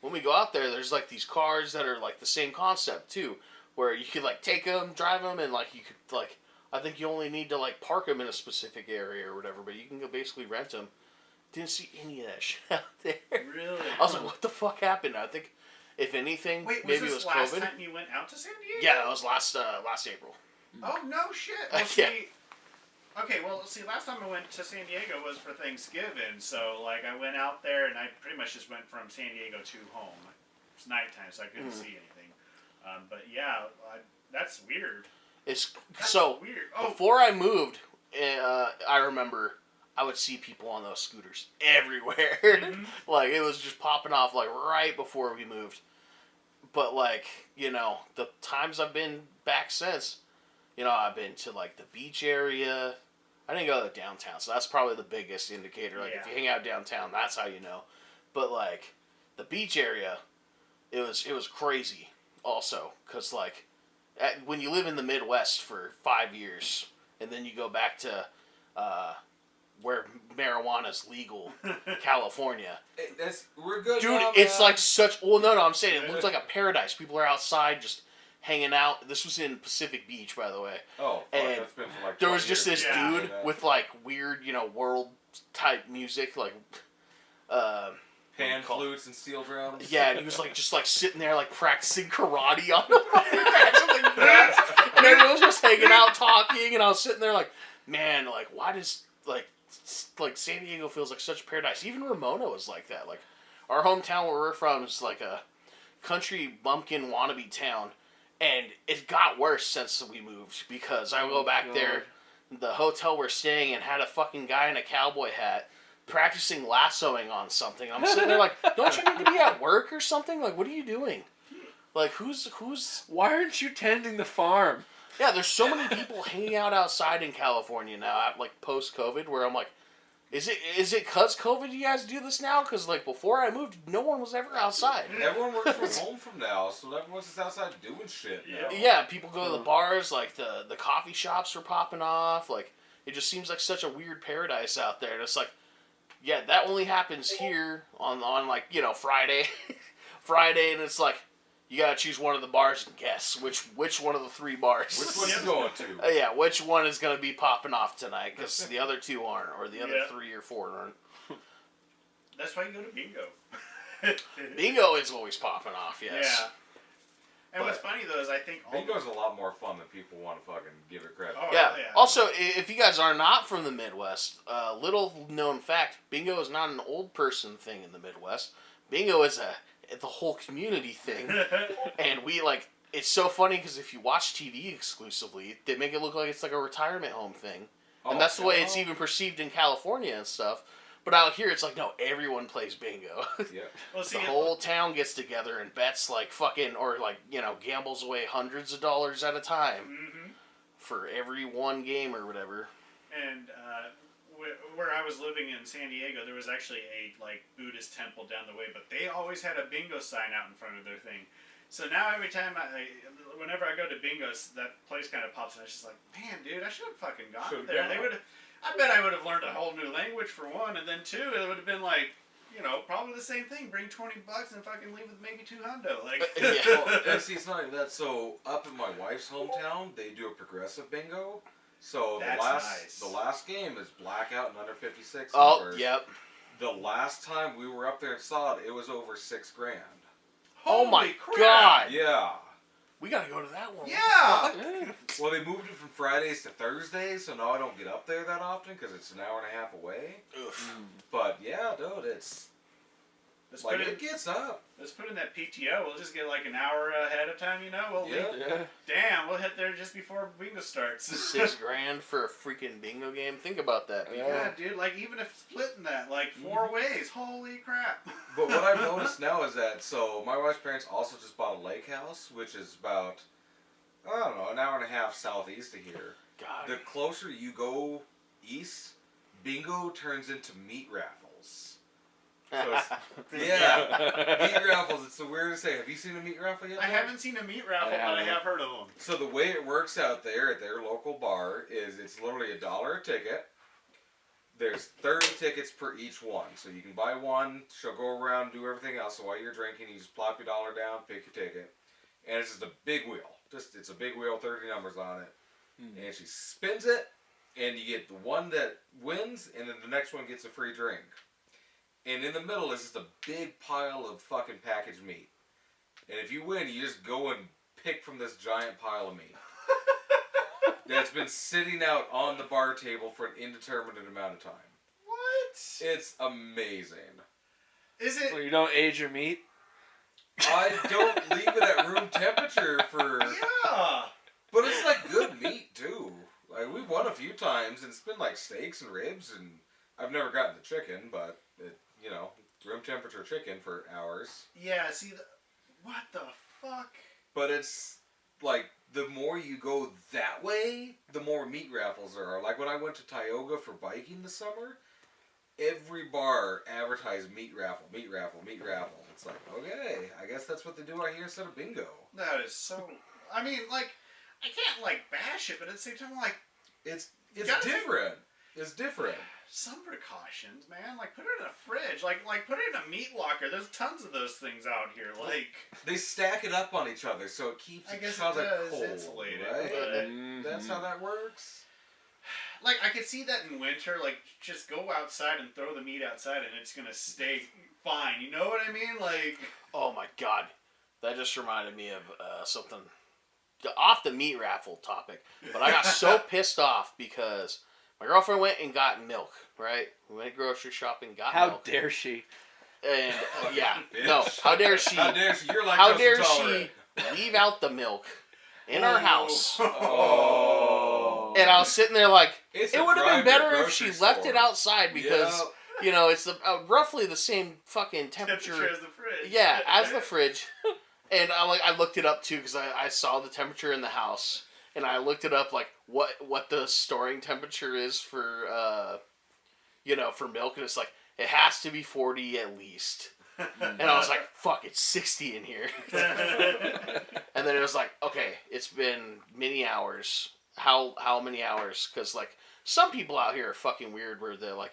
when we go out there's like these cars that are like the same concept too, where you could like take them, drive them, and like you could like. I think you only need to, like, park them in a specific area or whatever, but you can go basically rent them. Didn't see any of that shit out there. Really? I was like, what the fuck happened? I think, if anything, maybe it was COVID. Last time you went out to San Diego? Yeah, that was last April. Oh, no shit. Well, see, last time I went to San Diego was for Thanksgiving, so, like, I went out there, and I pretty much just went from San Diego to home. It's nighttime, so I couldn't see anything. But, yeah, that's weird. It's That's so weird. Oh. Before I moved, I remember I would see people on those scooters everywhere. Mm-hmm. Like it was just popping off like right before we moved. But like the times I've been back since, I've been to like the beach area. I didn't go to downtown, so that's probably the biggest indicator. Like if you hang out downtown, that's how you know. But like the beach area, it was crazy. Also, because like. When you live in the Midwest for 5 years, and then you go back to where marijuana's legal, California. We're good, dude. now, It's man. like such. Well, no, I'm saying it looks like a paradise. People are outside just hanging out. This was in Pacific Beach, by the way. Oh, fuck, and that's been for like there was 20 just this years. dude with like weird, world type music, like. Pan flutes and steel drums. Yeah, and he was like just like sitting there like practicing karate on the fucking grass, and everyone was just hanging out talking, and I was sitting there like, man, like why does like San Diego feels like such a paradise? Even Ramona was like that. Like our hometown where we're from is like a country bumpkin wannabe town, And it got worse since we moved because I go back there, the hotel we're staying in had a fucking guy in a cowboy hat practicing lassoing on something. I'm sitting there like, don't you need to be at work or something? Like, what are you doing? Like, who's... Why aren't you tending the farm? Yeah, there's so many people hanging out outside in California now, like, post-COVID, where I'm like, is it cause COVID you guys do this now? Because, like, before I moved, no one was ever outside. Everyone works from home from now, so everyone's just outside doing shit now. Yeah, people go to the bars, like, the coffee shops are popping off, like, it just seems like such a weird paradise out there, and it's like, yeah, that only happens here on like, you know, Friday, and it's like, you gotta choose one of the bars and guess which one of the 3 bars. Which one you going to? Yeah, which one is gonna be popping off tonight? Because the other 2 aren't, or the other 3 or 4 aren't. That's why you go to bingo. Bingo is always popping off. Yes. Yeah. And what's funny though is I think bingo's a lot more fun than people want to fucking give it credit. Oh, Yeah. yeah. Also, if you guys are not from the Midwest, little known fact: bingo is not an old person thing in the Midwest. Bingo is the whole community thing, and we like. It's so funny because if you watch TV exclusively, they make it look like it's like a retirement home thing, and that's the way it's even perceived in California and stuff. But out here, it's like, no, everyone plays bingo. Yeah. Well, see, the whole town gets together and bets like fucking, or like, you know, gambles away hundreds of dollars at a time for every one game or whatever. And where I was living in San Diego, there was actually a like Buddhist temple down the way, but they always had a bingo sign out in front of their thing. So now every time whenever I go to bingos, that place kind of pops in. It's just like, man, dude, I should have fucking gone there. They would. I bet I would have learned a whole new language for one, and then 2, it would have been like, you know, probably the same thing. Bring $20 and fucking leave with maybe $200. Like, Well, and see, it's not even that. So up in my wife's hometown, they do a progressive bingo. So the last game is blackout and under 56 Oh, yep. The last time we were up there and saw it, it was over $6 grand. Oh my crap. God! Yeah. We gotta go to that one. Yeah. Well, they moved it from Fridays to Thursdays, so now I don't get up there that often because it's an hour and a half away. Oof. But yeah, dude, it's like it gets up. Let's put in that PTO. We'll just get like an hour ahead of time, you know? We'll leave. Damn, we'll hit there just before bingo starts. $6 grand for a freaking bingo game? Think about that. Yeah, dude, like even if splitting that, like 4 ways, holy crap. But what I've noticed now is that, so my wife's parents also just bought a lake house, which is about, I don't know, an hour and a half southeast of here. God. The closer you go east, bingo turns into meat raffles. So yeah, meat raffles. It's the weirdest thing. Have you seen a meat raffle yet? I haven't seen a meat raffle, but I have heard of them. So the way it works out there at their local bar is it's literally $1 a ticket. There's 30 tickets per each one. So you can buy one, she'll go around, do everything else. So while you're drinking, you just plop your $1 down, pick your ticket. And it's just a big wheel. It's a big wheel, 30 numbers on it. And she spins it, and you get the one that wins, and then the next one gets a free drink. And in the middle is just a big pile of fucking packaged meat. And if you win, you just go and pick from this giant pile of meat. That's been sitting out on the bar table for an indeterminate amount of time. What? It's amazing. Is it? Well, you don't age your meat? I don't leave it at room temperature for... Yeah. But it's like good meat, too. Like, we won a few times, and it's been like steaks and ribs, and I've never gotten the chicken, but, you know, room temperature chicken for hours. Yeah, see, what the fuck? But it's, like, the more you go that way, the more meat raffles there are. Like, when I went to Tioga for biking this summer, every bar advertised meat raffle, meat raffle, meat raffle. It's like, okay, I guess that's what they do out here instead of bingo. That is so... I mean, like, I can't, like, bash it, but at the same time, like... It's different. It's different. Some precautions, man. Like, put it in a fridge. Like put it in a meat locker. There's tons of those things out here. Like... They stack it up on each other, so it keeps each other cold, right? That's how that works. Like, I could see that in winter. Like, just go outside and throw the meat outside, and it's gonna stay fine. You know what I mean? Like... Oh, my God. That just reminded me of something... Off the meat raffle topic. But I got so pissed off because... My girlfriend went and got milk, right? We went grocery shopping, got milk. How dare she? And, yeah. No, how dare she? How dare she? You're like how dare she leave out the milk in our house. Oh. And I was sitting there like, It's it a would have been grinder better if grocery she left store. it outside because, Yep. you know, it's the roughly the same fucking temperature. Temperature as the fridge. Yeah, as the fridge. And I looked it up too because I saw the temperature in the house, and I looked it up like what the storing temperature is for for milk, and it's like it has to be 40 at least. And I was like, fuck, it's 60 in here. And then it was like, okay, it's been many hours. How many hours? Because like some people out here are fucking weird where they're like,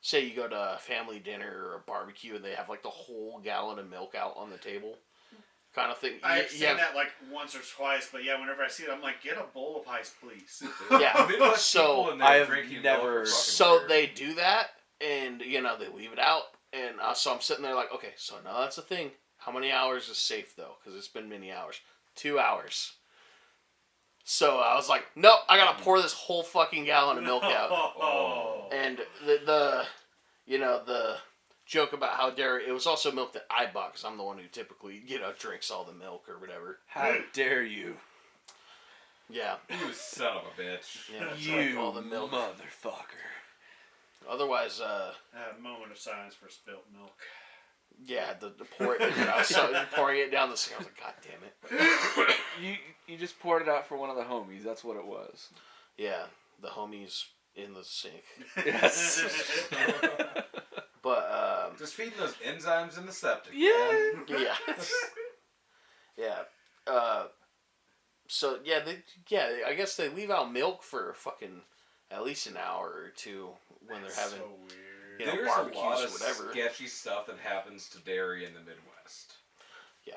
say you go to a family dinner or a barbecue and they have like the whole gallon of milk out on the table. Kind of thing. I've seen that like once or twice, but yeah, whenever I see it, I'm like, get a bowl of ice, please. Yeah. Midwest So, people in there I've drinking never- milk are fucking So weird. they do that, and they leave it out, and so I'm sitting there like, okay, so now that's the thing. How many hours is safe though? Because it's been many hours. 2 hours. So I was like, nope, I gotta pour this whole fucking gallon of milk out. Oh. And the joke about how dare it was also milk that I bought because I'm the one who typically drinks all the milk or whatever. How dare you? Yeah. You son of a bitch. Yeah, it's You like all the milk. motherfucker. Otherwise, A moment of silence for spilt milk. yeah, the pour it. I saw you pouring it down the sink. I was like, God damn it. You just poured it out for one of the homies. That's what it was. Yeah, the homies in the sink. Yes. But Just feeding those enzymes in the septic. Yeah. Man. yeah, yeah. So yeah, I guess they leave out milk for fucking at least an hour or two when they're having so weird. There's a barbecues lot or of whatever. sketchy stuff that happens to dairy in the Midwest. Yeah.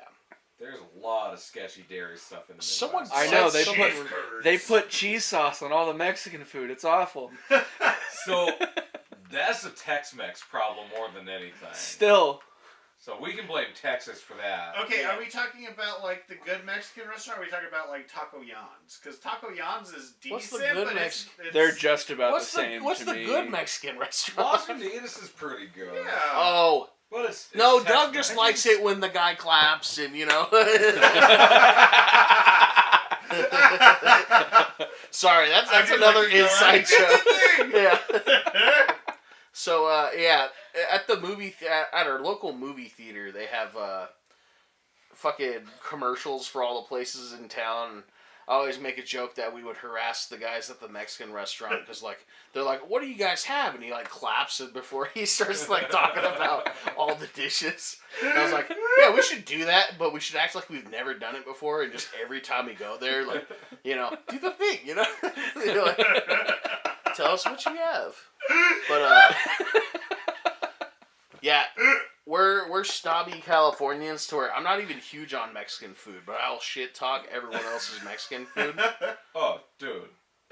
There's a lot of sketchy dairy stuff in the Midwest. Someone I know, said they someone- They put cheese sauce on all the Mexican food. It's awful. So that's a Tex-Mex problem more than anything. Still. So we can blame Texas for that. Okay, are we talking about like the good Mexican restaurant, or are we talking about like Taco Jan's? Because Taco Jan's is decent, What's the good but Mex- it's They're just about What's the same what's to the me. good Mexican restaurant? Las Vegas is pretty good. yeah. Oh. But it's No, Tex-Mex. Doug just likes it when the guy claps and Sorry, that's I did another like it, inside alright. joke. Good thing. Yeah. So yeah, at the at our local movie theater, they have fucking commercials for all the places in town. I always make a joke that we would harass the guys at the Mexican restaurant because they're like, "What do you guys have?" And he claps it before he starts talking about all the dishes. And I was like, "Yeah, we should do that, but we should act like we've never done it before, and just every time we go there, do the thing, tell us what you have." But yeah, we're snobby Californians to where I'm not even huge on Mexican food, but I'll shit talk everyone else's Mexican food. Oh, dude.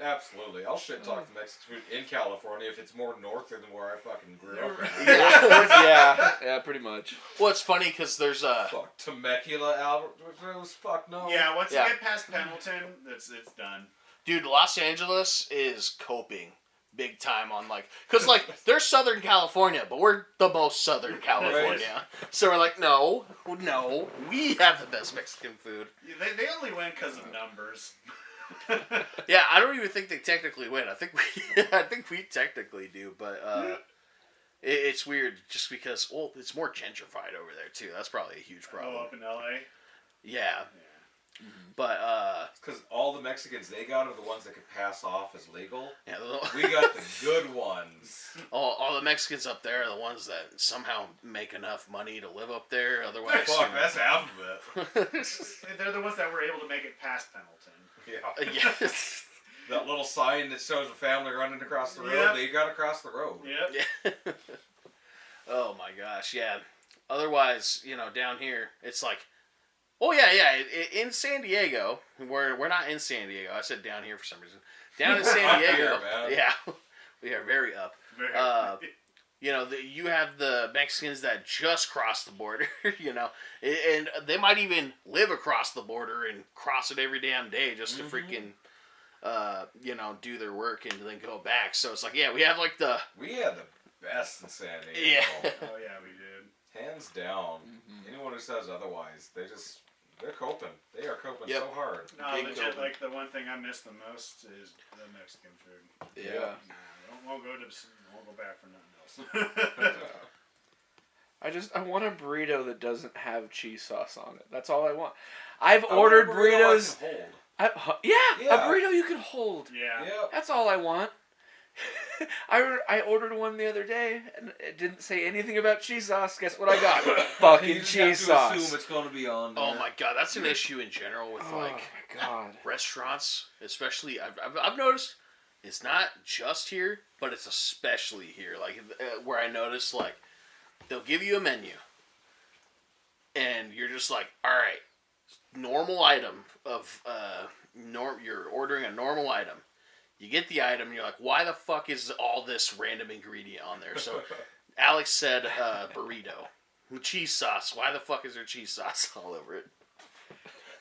Absolutely. I'll shit talk the Mexican food in California if it's more north than where I fucking grew up. Yeah, pretty much. Well, it's funny because there's a Fuck Temecula, Alvarez, fuck no. Yeah, once Yeah. you get past Pendleton, it's done. dude. Los Angeles is coping big time on because they're Southern California, but we're the most Southern California. So we're like, no, we have the best Mexican food. Yeah, they only win because of numbers. Yeah, I don't even think they technically win. I think we technically do, but it's weird just because it's more gentrified over there too. That's probably a huge problem. Oh, up in LA? Yeah. But Because all the Mexicans they got are the ones that could pass off as legal. yeah, We got the good ones. all the Mexicans up there are the ones that somehow make enough money to live up there. Otherwise, Fuck, that's half of it. They're the ones that were able to make it past Pendleton. Yeah. yes. That little sign that shows a family running across the road, Yep. they got across the road. Yep. Yeah. Oh my gosh, yeah. Otherwise, down here, it's like, oh yeah. In San Diego, we're not in San Diego. I said down here for some reason. Down in San Up Diego, here, man. yeah, we are very up. You have the Mexicans that just cross the border, and they might even live across the border and cross it every damn day just to freaking, do their work and then go back. So it's like, yeah, we have We had the best in San Diego. yeah. Oh, yeah, we did. Hands down. Anyone who says otherwise, they just They're coping. They are coping Yep. so hard. No, Big legit, open. like the one thing I miss the most is the Mexican food. Yeah. Nah, won't go back for nothing else. I want a burrito that doesn't have cheese sauce on it. That's all I want. I've I want a ordered burrito burritos. I can hold. Yeah, Yeah. a burrito you can hold. Yeah. Yep. That's all I want. I ordered one the other day and it didn't say anything about cheese sauce. Guess what I got? You Fucking just cheese have to sauce. assume it's going to be on there. Oh my god, that's an issue in general with Oh like my god. restaurants, especially. I've noticed it's not just here, but it's especially here. Like where I noticed, like they'll give you a menu, and you're just like, all right, normal item of you're ordering a normal item. You get the item, and you're like, why the fuck is all this random ingredient on there? So Alex said burrito. Cheese sauce. Why the fuck is there cheese sauce all over it?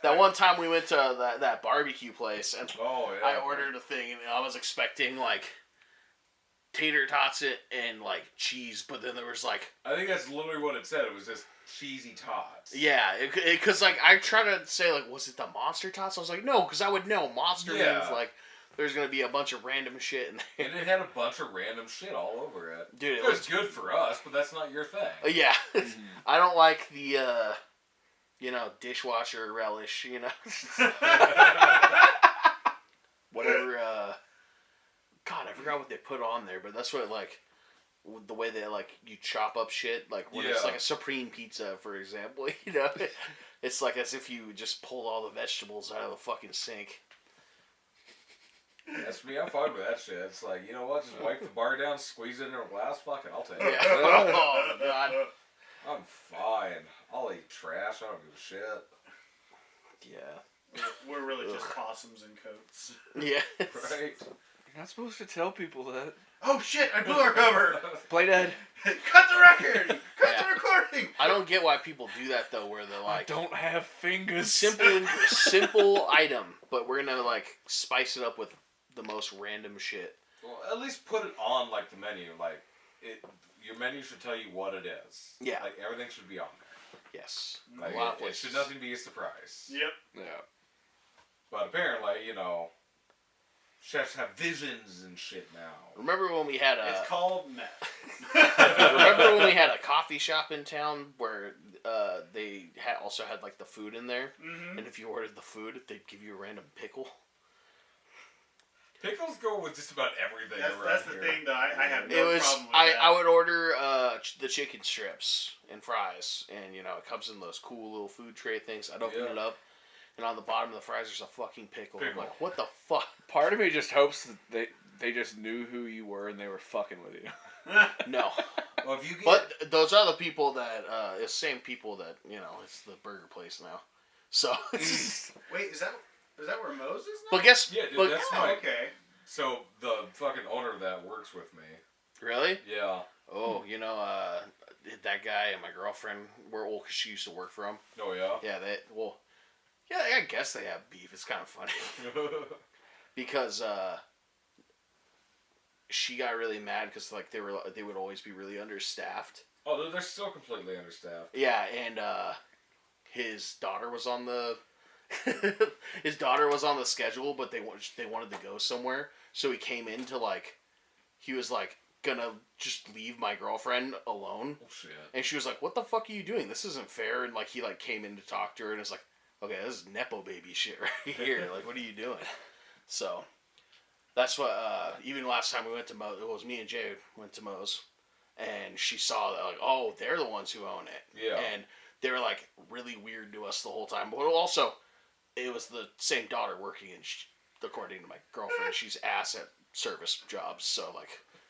That one time we went to that barbecue place, and Oh, yeah. I ordered a thing, and I was expecting, like, tater tots and, like, cheese, but then there was, like... I think that's literally what it said. It was just cheesy tots. Yeah, because, like, I tried to say, like, was it the monster tots? I was like, no, because I would know. Monster means, like... There's going to be a bunch of random shit in there. And it had a bunch of random shit all over it. Dude, It was good for us, but that's not your thing. Yeah. I don't like the, dishwasher relish, Whatever, God, I forgot what they put on there, but that's what, like, the way they, like, you chop up shit, like, when it's, like, a Supreme Pizza, for example, It's like as if you just pulled all the vegetables out of the fucking sink. That's me. I'm fine with that shit. It's like, you know what? Just wipe the bar down, squeeze it into a glass. Fuck it, I'll take it. Yeah. Oh, God. I'm fine. I'll eat trash. I don't give a shit. Yeah. We're really just possums in coats. Yeah. Right? You're not supposed to tell people that. Oh shit! I blew our cover. Play dead. Cut the record. Cut the recording. I don't get why people do that though, where they're I like, don't have fingers. simple item, but we're gonna like spice it up with the most random shit. Well, at least put it on like the menu. Like your menu should tell you what it is. Yeah. Like everything should be on there. Yes. Like, A lot of it should places. nothing be a surprise. Yep. Yeah. But apparently, chefs have visions and shit now. Remember when we had It's called meth. remember when we had a coffee shop in town where they also had like the food in there, Mm-hmm. and if you ordered the food, they'd give you a random pickle. Pickles go with just about everything around That's the here. thing, though. I have no It was problem with I that. would order the chicken strips and fries, and it comes in those cool little food tray things. I'd open Yeah. it up, and on the bottom of the fries there's a fucking pickle. I'm Pickle. like, what the fuck? Part of me just hopes that they just knew who you were and they were fucking with you. No. Well, if you get But those are the people that it's the same people that it's the burger place now. So, Wait, is that where Moses is now? but guess yeah, dude, but, that's Oh, my. okay. So the fucking owner that works with me. really? Yeah. Oh, that guy and my girlfriend were old because she used to work for him. Oh yeah. Yeah, I guess they have beef. It's kind of funny because she got really mad because like they would always be really understaffed. Oh, they're still completely understaffed. Yeah, and his daughter was on the schedule, but they wanted to go somewhere, so he came in to he was gonna just leave my girlfriend alone, Oh shit. and she was like, "What the fuck are you doing? This isn't fair." And he came in to talk to her, and it's like, "Okay, this is nepo baby shit right here. What are you doing?" So that's what. Even last time we went to Moe's, it was me and Jay went to Moe's, and she saw that oh, they're the ones who own it. Yeah. And they were really weird to us the whole time. But also, it was the same daughter working, and according to my girlfriend, she's ass at service jobs. So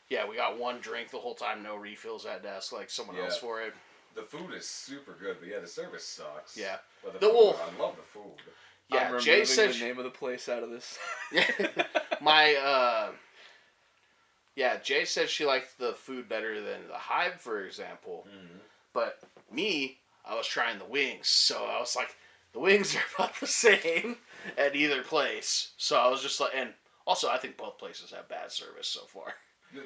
yeah, we got one drink the whole time, no refills at desk, someone else for it. The food is super good, but yeah, the service sucks. Yeah. But The food, wolf. I love the food. Yeah, I'm Jay removing said the name of the place out of this. Jay said she liked the food better than the Hive, for example. Mm-hmm. But me, I was trying the wings, so I was like, the wings are about the same at either place. So I was just and also I think both places have bad service so far.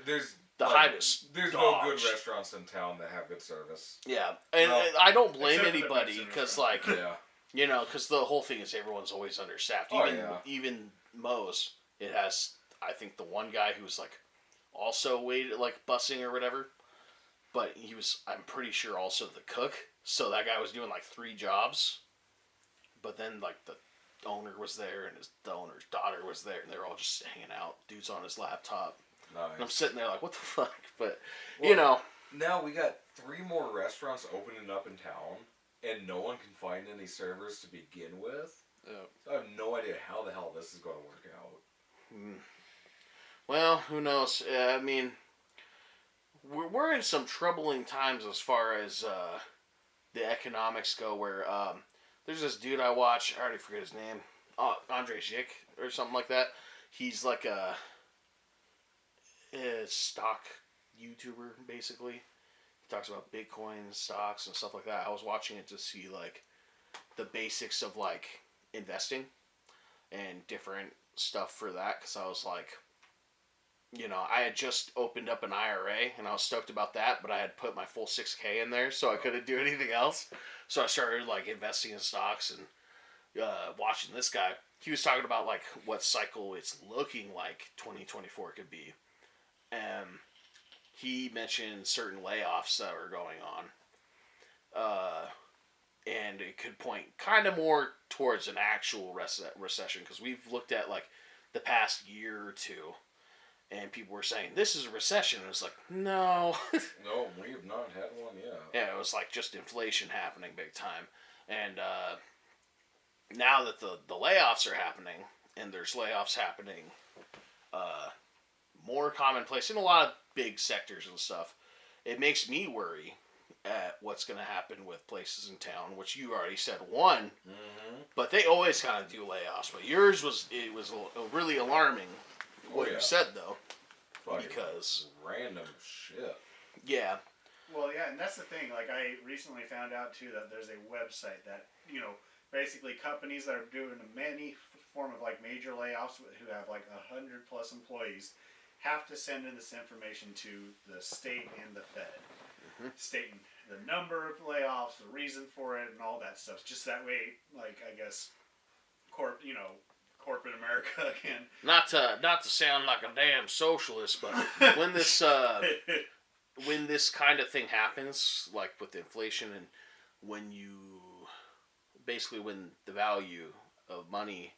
There's The Hive is there's dog no good shit. restaurants in town that have good service. Yeah, and Well, I don't blame except for the anybody Mexican because restaurant. Yeah. You know, because the whole thing is everyone's always understaffed. Oh, Even yeah. even Moe's, it has, I think, the one guy who's like also waited like bussing or whatever, but he was, I'm pretty sure, also the cook. So that guy was doing like 3 jobs, but then like the owner was there and the owner's daughter was there, and they were all just hanging out. Dude's on his laptop. Nice. And I'm sitting there like, what the fuck? But Well, you know, now we got 3 more restaurants opening up in town, and no one can find any servers to begin with. Yeah. So I have no idea how the hell this is going to work out. well, who knows? I mean, we're in some troubling times as far as the economics go. Where there's this dude I watch. I already forget his name. Andre Zick or something like that. He's like a stock YouTuber, basically. He talks about Bitcoin, stocks, and stuff like that. I was watching it to see like the basics of like investing and different stuff for that, because I was like, you know, I had just opened up an IRA and I was stoked about that, but I had put my full 6K in there, so I couldn't do anything else. So I started like investing in stocks and watching this guy. He was talking about like what cycle it's looking like 2024 could be. He mentioned certain layoffs that are going on. And it could point kind of more towards an actual recession, because we've looked at like the past year or two, and people were saying this is a recession, and it's like, no. No, we have not had one yet. Yeah, it was like just inflation happening big time. And now that the layoffs are happening, and there's layoffs happening more commonplace in a lot of big sectors and stuff, it makes me worry at what's going to happen with places in town, which you already said one, but they always kind of do layoffs. But yours was really alarming what you said, though. Fucking because random shit. Yeah. Well, yeah, and that's the thing. Like, I recently found out too that there's a website that, you know, basically companies that are doing many form of like major layoffs who have like 100+ employees have to send in this information to the state and the Fed, stating the number of layoffs, the reason for it, and all that stuff. Just that way, like, I guess, corporate America can. Not to sound like a damn socialist, but when this when this kind of thing happens, like with inflation, and when the value of money,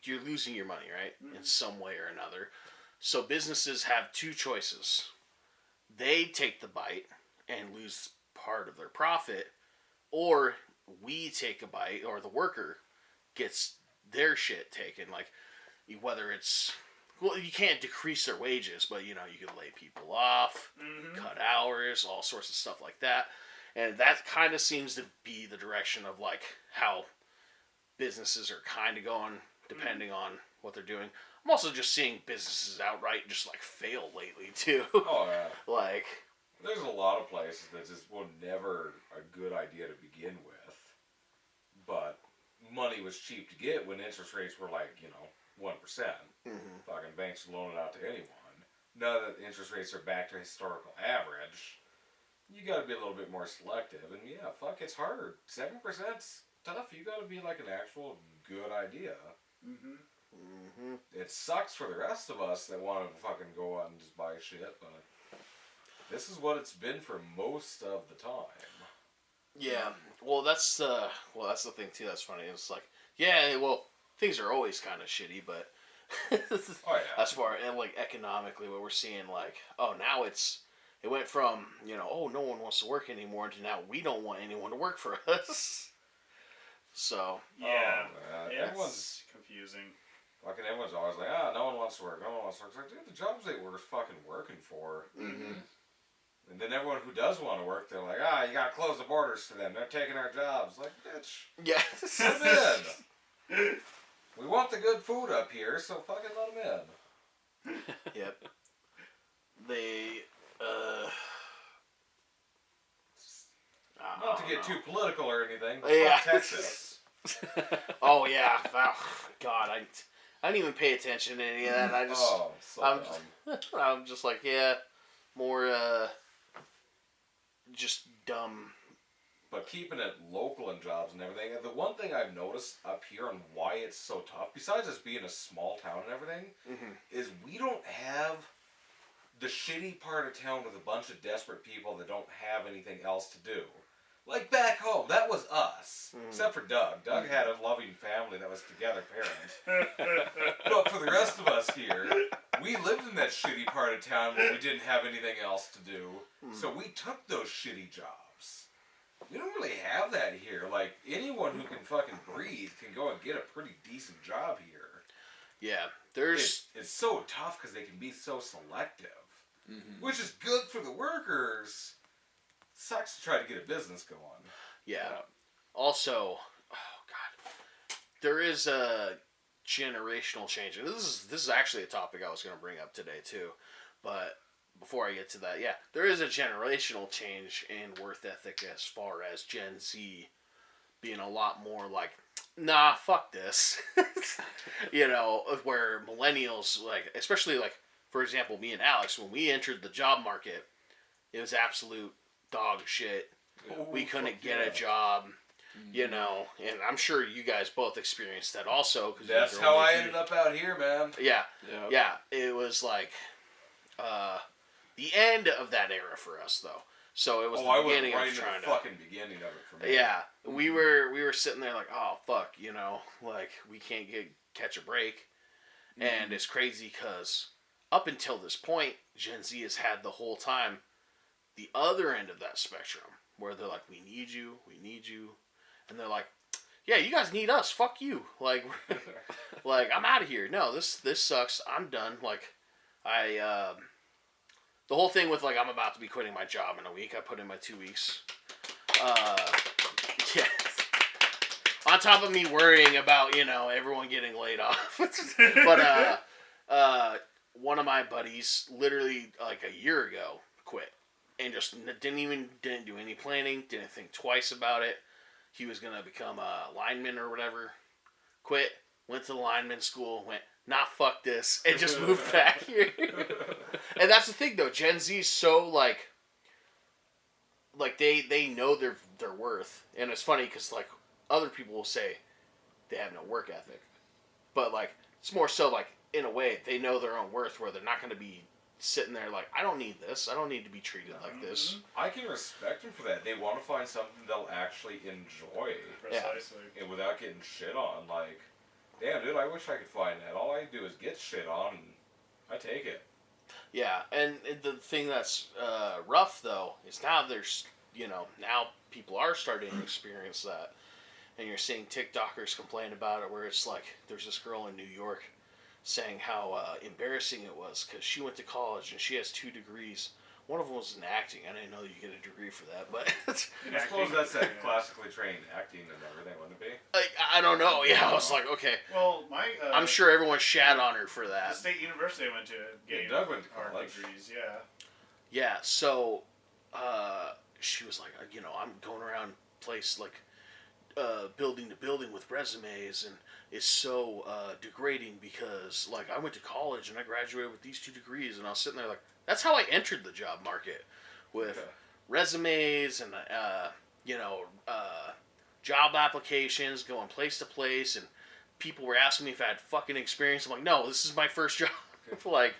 you're losing your money, right? Mm-hmm. In some way or another. So businesses have 2 choices. They take the bite and lose part of their profit, or we take a bite, or the worker gets their shit taken. Like, whether it's, well, you can't decrease their wages, but you know, you can lay people off, cut hours, all sorts of stuff like that. And that kind of seems to be the direction of like how businesses are kind of going, depending on what they're doing. I'm also just seeing businesses outright just like fail lately too. Oh yeah. Like, there's a lot of places that just were never a good idea to begin with, but money was cheap to get when interest rates were like, 1%. Fucking banks loan it out to anyone. Now that interest rates are back to historical average, you got to be a little bit more selective. And yeah, fuck, it's hard. 7%'s tough. You got to be like an actual good idea. It sucks for the rest of us that want to fucking go out and just buy shit, but this is what it's been for most of the time. Yeah, well, that's the thing too. That's funny. It's like, yeah, well, things are always kind of shitty, but as far as like economically, what we're seeing, like, oh, now it went from oh, no one wants to work anymore, to now we don't want anyone to work for us. So yeah, everyone's it's confusing. Fucking everyone's always like, no one wants to work. No one wants to work. It's like, dude, the jobs they were fucking working for. And then everyone who does want to work, they're like, you gotta close the borders to them. They're taking our jobs. Like, bitch. Yeah. Let them in. We want the good food up here, so fucking let them in. Yep. They, not to get too political or anything, but yeah. fuck Texas. Oh, yeah. Oh, God, I didn't even pay attention to any of that. I just, I'm just like, yeah, more, just dumb but keeping it local in jobs and everything. And the one thing I've noticed up here and why it's so tough, besides us being a small town and everything, is we don't have the shitty part of town with a bunch of desperate people that don't have anything else to do. Like back home, that was us. Except for Doug. Doug had a loving family that was together parents. But for the rest of us here, we lived in that shitty part of town where we didn't have anything else to do. So we took those shitty jobs. We don't really have that here. Like, anyone who can fucking breathe can go and get a pretty decent job here. Yeah, there's... It's so tough because they can be so selective. Which is good for the workers. Sucks to try to get a business going. Yeah. Also, oh god, there is a generational change, and this is actually a topic I was going to bring up today too. But before I get to that, yeah, there is a generational change in work ethic as far as Gen Z being a lot more like, nah, fuck this. You know, where millennials, like, especially like, for example, me and Alex, when we entered the job market, it was absolute dog shit. We couldn't get a job, you know, and I'm sure you guys both experienced that also. Cause that's how I ended up out here, man. Yeah. It was like the end of that era for us, though. So it was the beginning of trying to. Fucking beginning of it for me. Yeah, we were sitting there like, oh fuck, you know, like we can't catch a break, and it's crazy because up until this point, Gen Z has had the whole time the other end of that spectrum, where they're like, we need you, and they're like, yeah, you guys need us, fuck you, like, like I'm out of here. No, this sucks. I'm done. Like, the whole thing with like I'm about to be quitting my job in a week. I put in my 2 weeks. Yeah. On top of me worrying about, you know, everyone getting laid off, but one of my buddies literally like a year ago quit. And just didn't do any planning, didn't think twice about it. He was going to become a lineman or whatever. Quit, went to the lineman school, went, nah, fuck this, and just moved back here. And that's the thing, though. Gen Z's so, like they know their worth. And it's funny, because, like, other people will say they have no work ethic. But, like, it's more so, like, in a way, they know their own worth, where they're not going to be sitting there like, I don't need this. I don't need to be treated like this. I can respect them for that. They want to find something they'll actually enjoy. Precisely. And without getting shit on. Like, damn, dude, I wish I could find that. All I do is get shit on, and I take it. Yeah, and the thing that's rough, though, is now there's, you know, now people are starting to experience that. And you're seeing TikTokers complain about it, where it's like, there's this girl in New York saying how embarrassing it was because she went to college and she has 2 degrees. One of them was in acting. I didn't know you get a degree for that, but I suppose that's that classically trained acting and everything, wouldn't it be? I don't know. Yeah, I was like, okay. Well, I'm sure everyone shat on her for that. The state university I went to gained Doug went to art college. degrees. Yeah. Yeah. So she was like, you know, I'm going around place like building to building with resumes, and it's so degrading because like I went to college and I graduated with these 2 degrees, and I was sitting there like, that's how I entered the job market, with resumes and you know, job applications, going place to place, and people were asking me if I had fucking experience. I'm like, no, this is my first job. Like,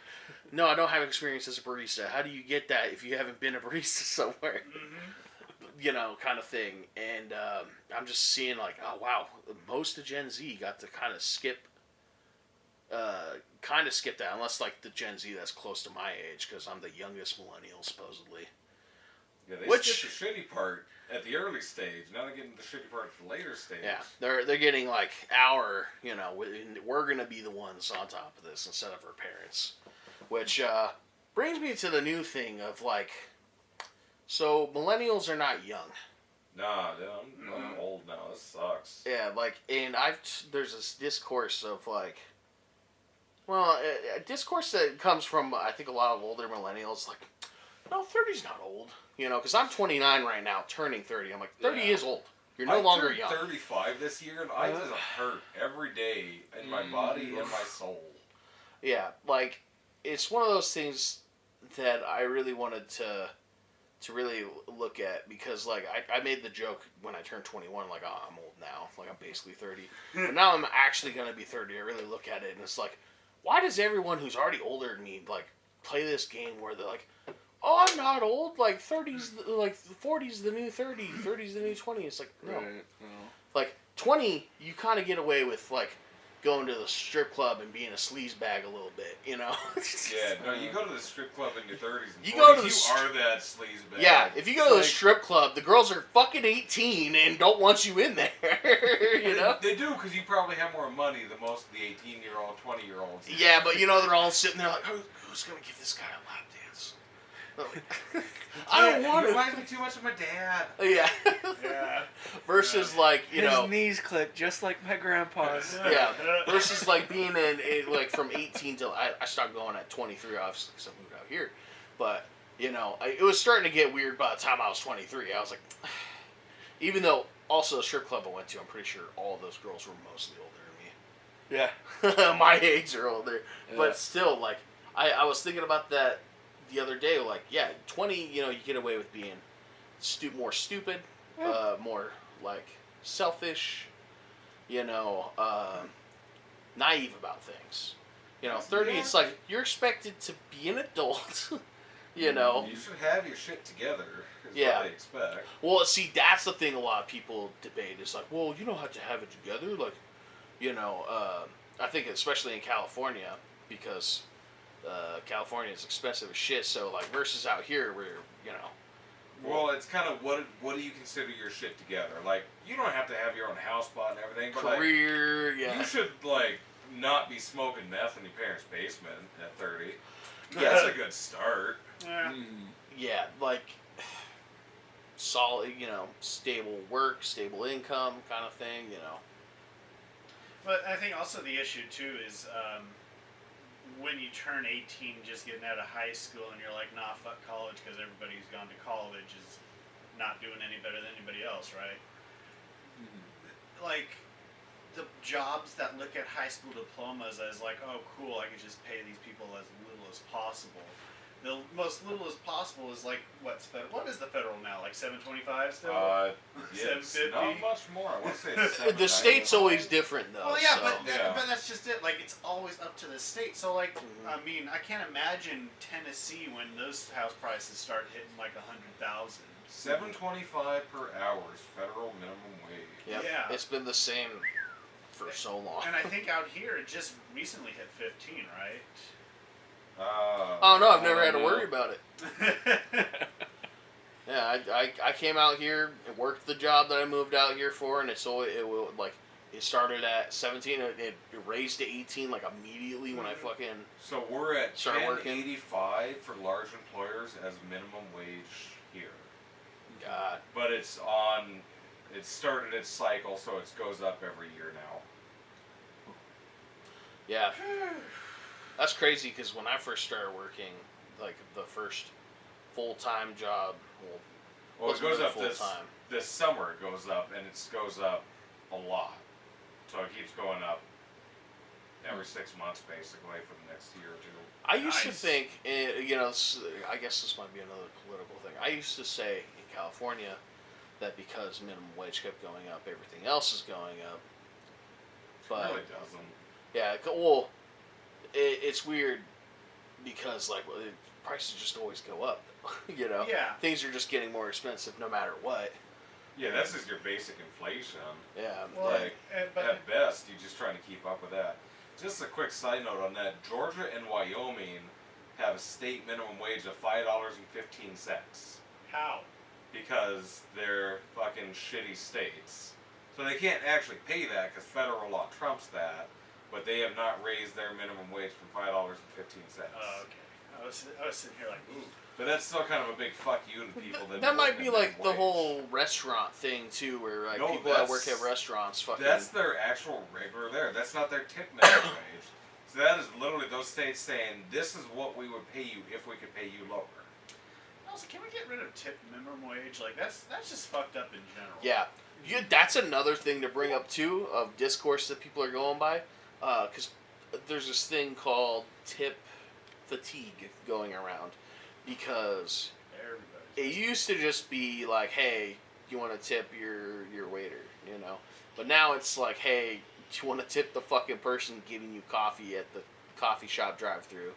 no, I don't have experience as a barista. How do you get that if you haven't been a barista somewhere? You know, kind of thing. And I'm just seeing like, oh wow, most of Gen Z got to kind of skip that, unless like the Gen Z that's close to my age, because I'm the youngest millennial supposedly. Yeah, they skipped the shitty part at the early stage. Now they're getting the shitty part at the later stage. Yeah, they're getting like our, you know, we're gonna be the ones on top of this instead of our parents, which brings me to the new thing of like, so millennials are not young. Nah, dude, I'm old now. This sucks. Yeah, like, and there's this discourse of like, well, a discourse that comes from, I think, a lot of older millennials, like, no, 30's not old. You know, because I'm 29 right now, turning 30. I'm like, 30 is old. You're no longer young. I'm 35 this year, and I just hurt every day in my body and my soul. Yeah, like, it's one of those things that I really wanted to to really look at, because like I made the joke when I turned 21, like, oh, I'm old now, like I'm basically 30, but now I'm actually gonna be 30. I really look at it and it's like, why does everyone who's already older than me like play this game where they're like, oh, I'm not old, like 30's like 40's the new 30, 30's the new 20. It's like, no, like 20 you kind of get away with like going to the strip club and being a sleazebag a little bit, you know? Yeah, no, you go to the strip club in your 30s and You 40s, go to the you are that sleazebag. Yeah, if you go to the strip club, the girls are fucking 18 and don't want you in there, you know? They do, because you probably have more money than most of the 18-year-old, 20-year-olds. Yeah, but you know, they're all sitting there like, who's going to give this guy a lap dance? I don't want It to. reminds me too much of my dad. Yeah. Yeah. Versus like, you His know. knees click just like my grandpa's. Yeah. Versus like being in like from 18 till I stopped going at 23, obviously, because I moved out here. But you know, it was starting to get weird by the time I was 23. I was like, even though also the strip club I went to, I'm pretty sure all of those girls were mostly older than me. Yeah. My age or older, Yeah. but still, like I was thinking about that the other day. Like, yeah, 20, you know, you get away with being more stupid, more like selfish, you know, naive about things. You know, 30, Yeah. it's like you're expected to be an adult. You know. You should have your shit together. Is Yeah. what they expect. Well, see, that's the thing a lot of people debate. It's like, well, you don't have to have it together. Like, you know, I think especially in California, because California is expensive as shit. So, like, versus out here where, you know. Well, it's kind of what do you consider your shit together? Like, you don't have to have your own house spot and everything, but Career, like, yeah. you should like not be smoking meth in your parents' basement at 30. Yeah. That's a good start. Yeah. Yeah, like solid, you know, stable work, stable income kind of thing, you know. But I think also the issue too is when you turn 18, just getting out of high school, and you're like, nah, fuck college, because everybody who's gone to college is not doing any better than anybody else, right? Like, the jobs that look at high school diplomas as like, oh, cool, I can just pay these people as little as possible. The most little as possible is like, what is the federal now? Like $7.25 still? It's $7.50? not much more. I want to say it's The state's $7.95. always different though. Well, yeah, so. but that's just it. Like, it's always up to the state. So, like, I mean, I can't imagine Tennessee when those house prices start hitting like 100,000. $7.25 per hour is federal minimum wage. Yep. Yeah. It's been the same for so long. And I think out here it just recently hit 15, right? Oh no, I've never had to worry about it. Yeah, I came out here and worked the job that I moved out here for, and it started at 17, it raised to 18 like immediately when I fucking. So we're at Start working. $10.85 for large employers as minimum wage here. God. But it started its cycle, so it goes up every year now. Yeah. That's crazy because when I first started working, like the first full-time job, Well, it goes really up this summer. It goes up, and it goes up a lot. So it keeps going up every 6 months, basically, for the next year or two. I used to Nice. think, you know, I guess this might be another political thing. I used to say in California that because minimum wage kept going up, everything else is going up. But It really doesn't. yeah, well, it's weird because like prices just always go up. You know, Yeah. things are just getting more expensive no matter what. Yeah, that's just your basic inflation. Yeah, Well, Like, but at best, you're just trying to keep up with that. Just a quick side note on that. Georgia and Wyoming have a state minimum wage of $5.15 how? because they're fucking shitty states. So they can't actually pay that because federal law trumps that, but they have not raised their minimum wage from $5.15. Oh, okay. I was sitting here like, ooh. But that's still kind of a big fuck you to people that that might work be at like the minimum whole wage. restaurant thing too, where like No, people that work that's- at restaurants fucking. That's their actual regular there. That's not their tip minimum wage. So that is literally those states saying, this is what we would pay you if we could pay you lower. Also, can we get rid of tip minimum wage? Like, that's just fucked up in general. Yeah, that's another thing to bring up too of discourse that people are going by, because there's this thing called tip fatigue going around, because Everybody's it used to just be like, hey, you want to tip your waiter, you know? But now it's like, hey, do you want to tip the fucking person giving you coffee at the coffee shop drive-thru?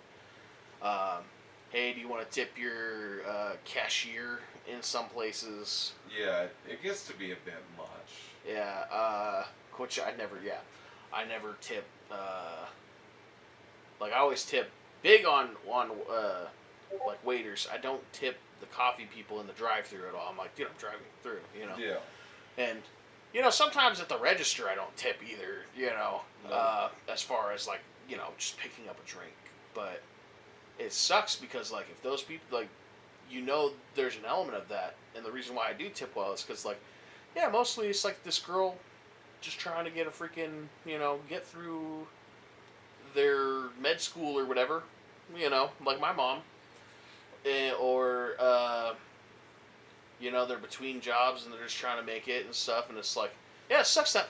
Hey, do you want to tip your cashier in some places? Yeah, it gets to be a bit much. Yeah, which I never tip, like I always tip big on like waiters. I don't tip the coffee people in the drive-thru at all. I'm like, dude, I'm driving through, you know? Yeah. And, you know, sometimes at the register I don't tip either, you know, as far as like, you know, just picking up a drink. But it sucks because like if those people, like, you know, there's an element of that. And the reason why I do tip well is because like, yeah, mostly it's like this girl just trying to get a freaking, you know, get through their med school or whatever, you know, like my mom. Or, you know, they're between jobs and they're just trying to make it and stuff. And it's like, yeah, it sucks that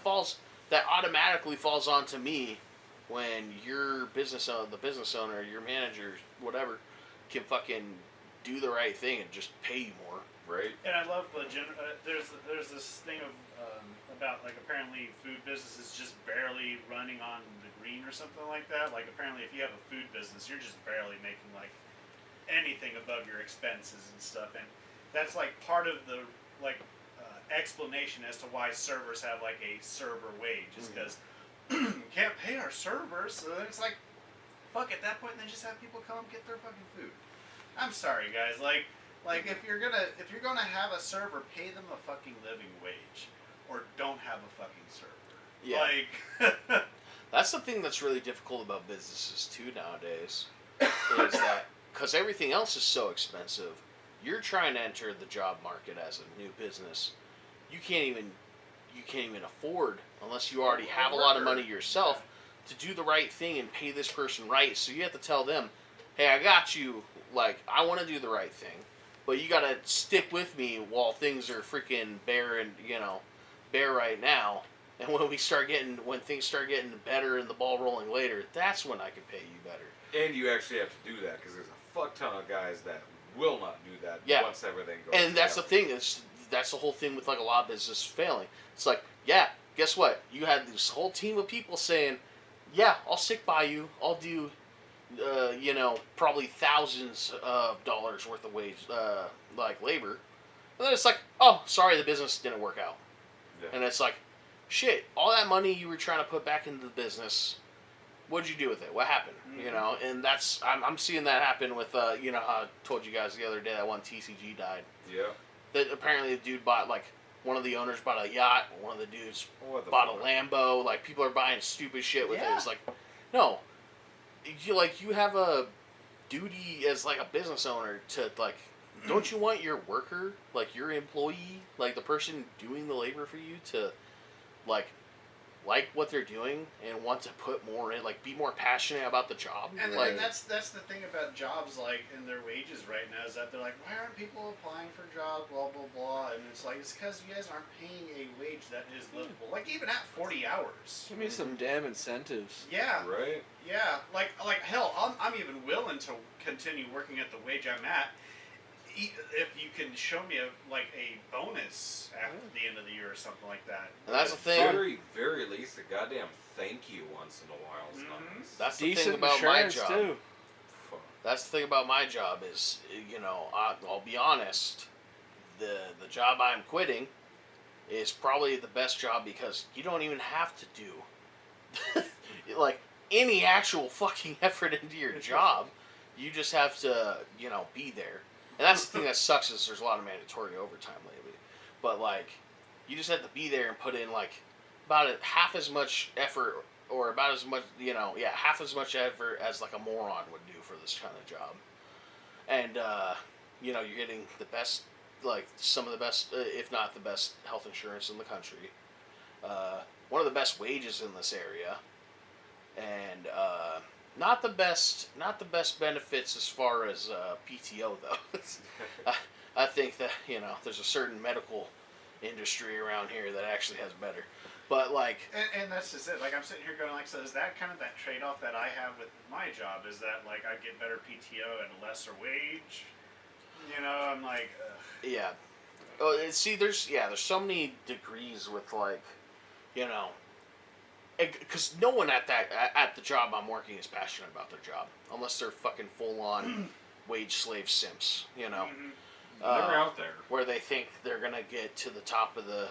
automatically falls onto me when your the business owner, your manager, whatever, can fucking do the right thing and just pay you more. Right. And I love there's this thing of about like apparently food business is just barely running on the green or something like that. Like apparently if you have a food business, you're just barely making like anything above your expenses and stuff, and that's like part of the like explanation as to why servers have like a server wage is because can't pay our servers, so it's like fuck at that point then just have people come get their fucking food. I'm sorry guys, like if you're gonna have a server, pay them a fucking living wage or don't have a fucking server. Yeah. Like That's the thing that's really difficult about businesses too nowadays, is that because everything else is so expensive, you're trying to enter the job market as a new business. You can't even afford, unless you already have a lot of money yourself, to do the right thing and pay this person right. So you have to tell them, hey, I got you. Like, I want to do the right thing, but you got to stick with me while things are freaking bare right now. And when things start getting better and the ball rolling later, that's when I can pay you better. And you actually have to do that because there's a fuck ton of guys that will not do that once everything goes. And that's the thing, that's the whole thing with like a lot of business failing. It's like, yeah, guess what? You had this whole team of people saying, yeah, I'll stick by you. I'll do, you know, probably thousands of dollars worth of wage, like labor. And then it's like, oh, sorry, the business didn't work out. Yeah. And it's like, shit, all that money you were trying to put back into the business, what'd you do with it? What happened? Mm-hmm. You know, and I'm seeing that happen with, you know, how I told you guys the other day that one TCG died. Yeah. That apparently the dude bought, like, one of the owners bought a yacht, one of the dudes bought a Lambo. Like, people are buying stupid shit with it. It's like, no, you have a duty as like a business owner to like, don't you want your worker, like your employee, like the person doing the labor for you to like what they're doing and want to put more in, like be more passionate about the job. And, like, and that's the thing about jobs, like, in their wages right now, is that they're like, why aren't people applying for jobs, blah, blah, blah, and it's like, it's because you guys aren't paying a wage that is livable, like, even at 40 hours. Give me some damn incentives. Yeah. Right? Yeah, like hell, I'm even willing to continue working at the wage I'm at, if you can show me a bonus after the end of the year or something like that. And that's the thing. Very, very least a goddamn thank you once in a while is nice. That's the Decent thing about my insurance, job. too. That's the thing about my job is, you know, I'll be honest, the job I'm quitting is probably the best job because you don't even have to do like any actual fucking effort into your job. You just have to, you know, be there. And that's the thing that sucks is there's a lot of mandatory overtime lately. But, like, you just have to be there and put in, like, about half as much effort or about as much, you know, half as much effort as, like, a moron would do for this kind of job. And, you know, you're getting the best, like, some of the best, if not the best health insurance in the country. One of the best wages in this area. And, not the best benefits as far as PTO though. I think that, you know, there's a certain medical industry around here that actually has better. But like, and that's just it. Like I'm sitting here going like, so is that kind of that trade-off that I have with my job? Is that like I get better PTO and a lesser wage? You know, I'm like, Yeah. Oh, see, there's so many degrees with like, you know, because no one at the job I'm working is passionate about their job unless they're fucking full on wage slave simps. You know, They're out there. where they think they're gonna get to the top of the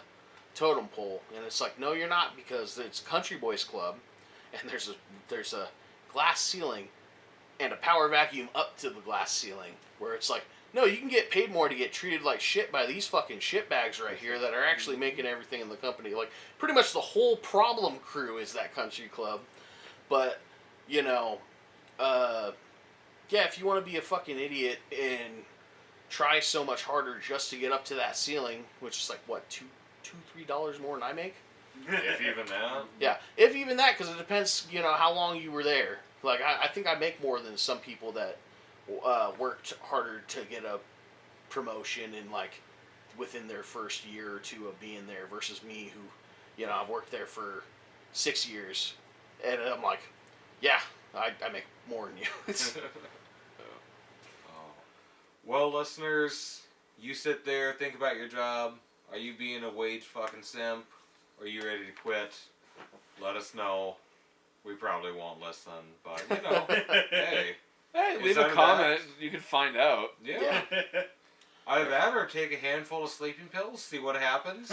totem pole, and it's like, no, you're not, because it's Country Boys Club, and there's a glass ceiling and a power vacuum up to the glass ceiling, where it's like, no, you can get paid more to get treated like shit by these fucking shitbags right here that are actually making everything in the company. Like, pretty much the whole problem crew is that country club. But, you know, yeah, if you want to be a fucking idiot and try so much harder just to get up to that ceiling, which is like, what, $2-3 more than I make? If even that. Yeah, if even that, because it depends, you know, how long you were there. Like, I think I make more than some people that worked harder to get a promotion in, like, within their first year or two of being there versus me who, you know, I've worked there for 6 years. And I'm like, yeah, I make more than you. Oh. Well, listeners, you sit there, think about your job. Are you being a wage fucking simp? Are you ready to quit? Let us know. We probably won't listen, but, you know, hey. Hey, leave a Inside of comment. that- You can find out. Yeah. Either that or take a handful of sleeping pills, see what happens.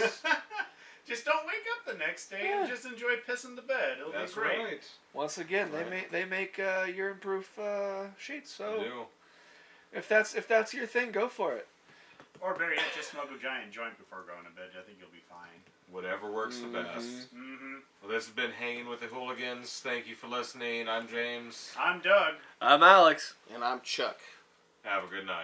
just don't wake up the next day and just enjoy pissing the bed. It'll That's be great. right. Once again, Right. they make urine-proof sheets. So We do. if that's your thing, go for it. Or better yet, just smoke a giant joint before going to bed. I think you'll be fine. Whatever works the best. Mm-hmm. Well, this has been Hanging with the Hooligans. Thank you for listening. I'm James. I'm Doug. I'm Alex. And I'm Chuck. Have a good night.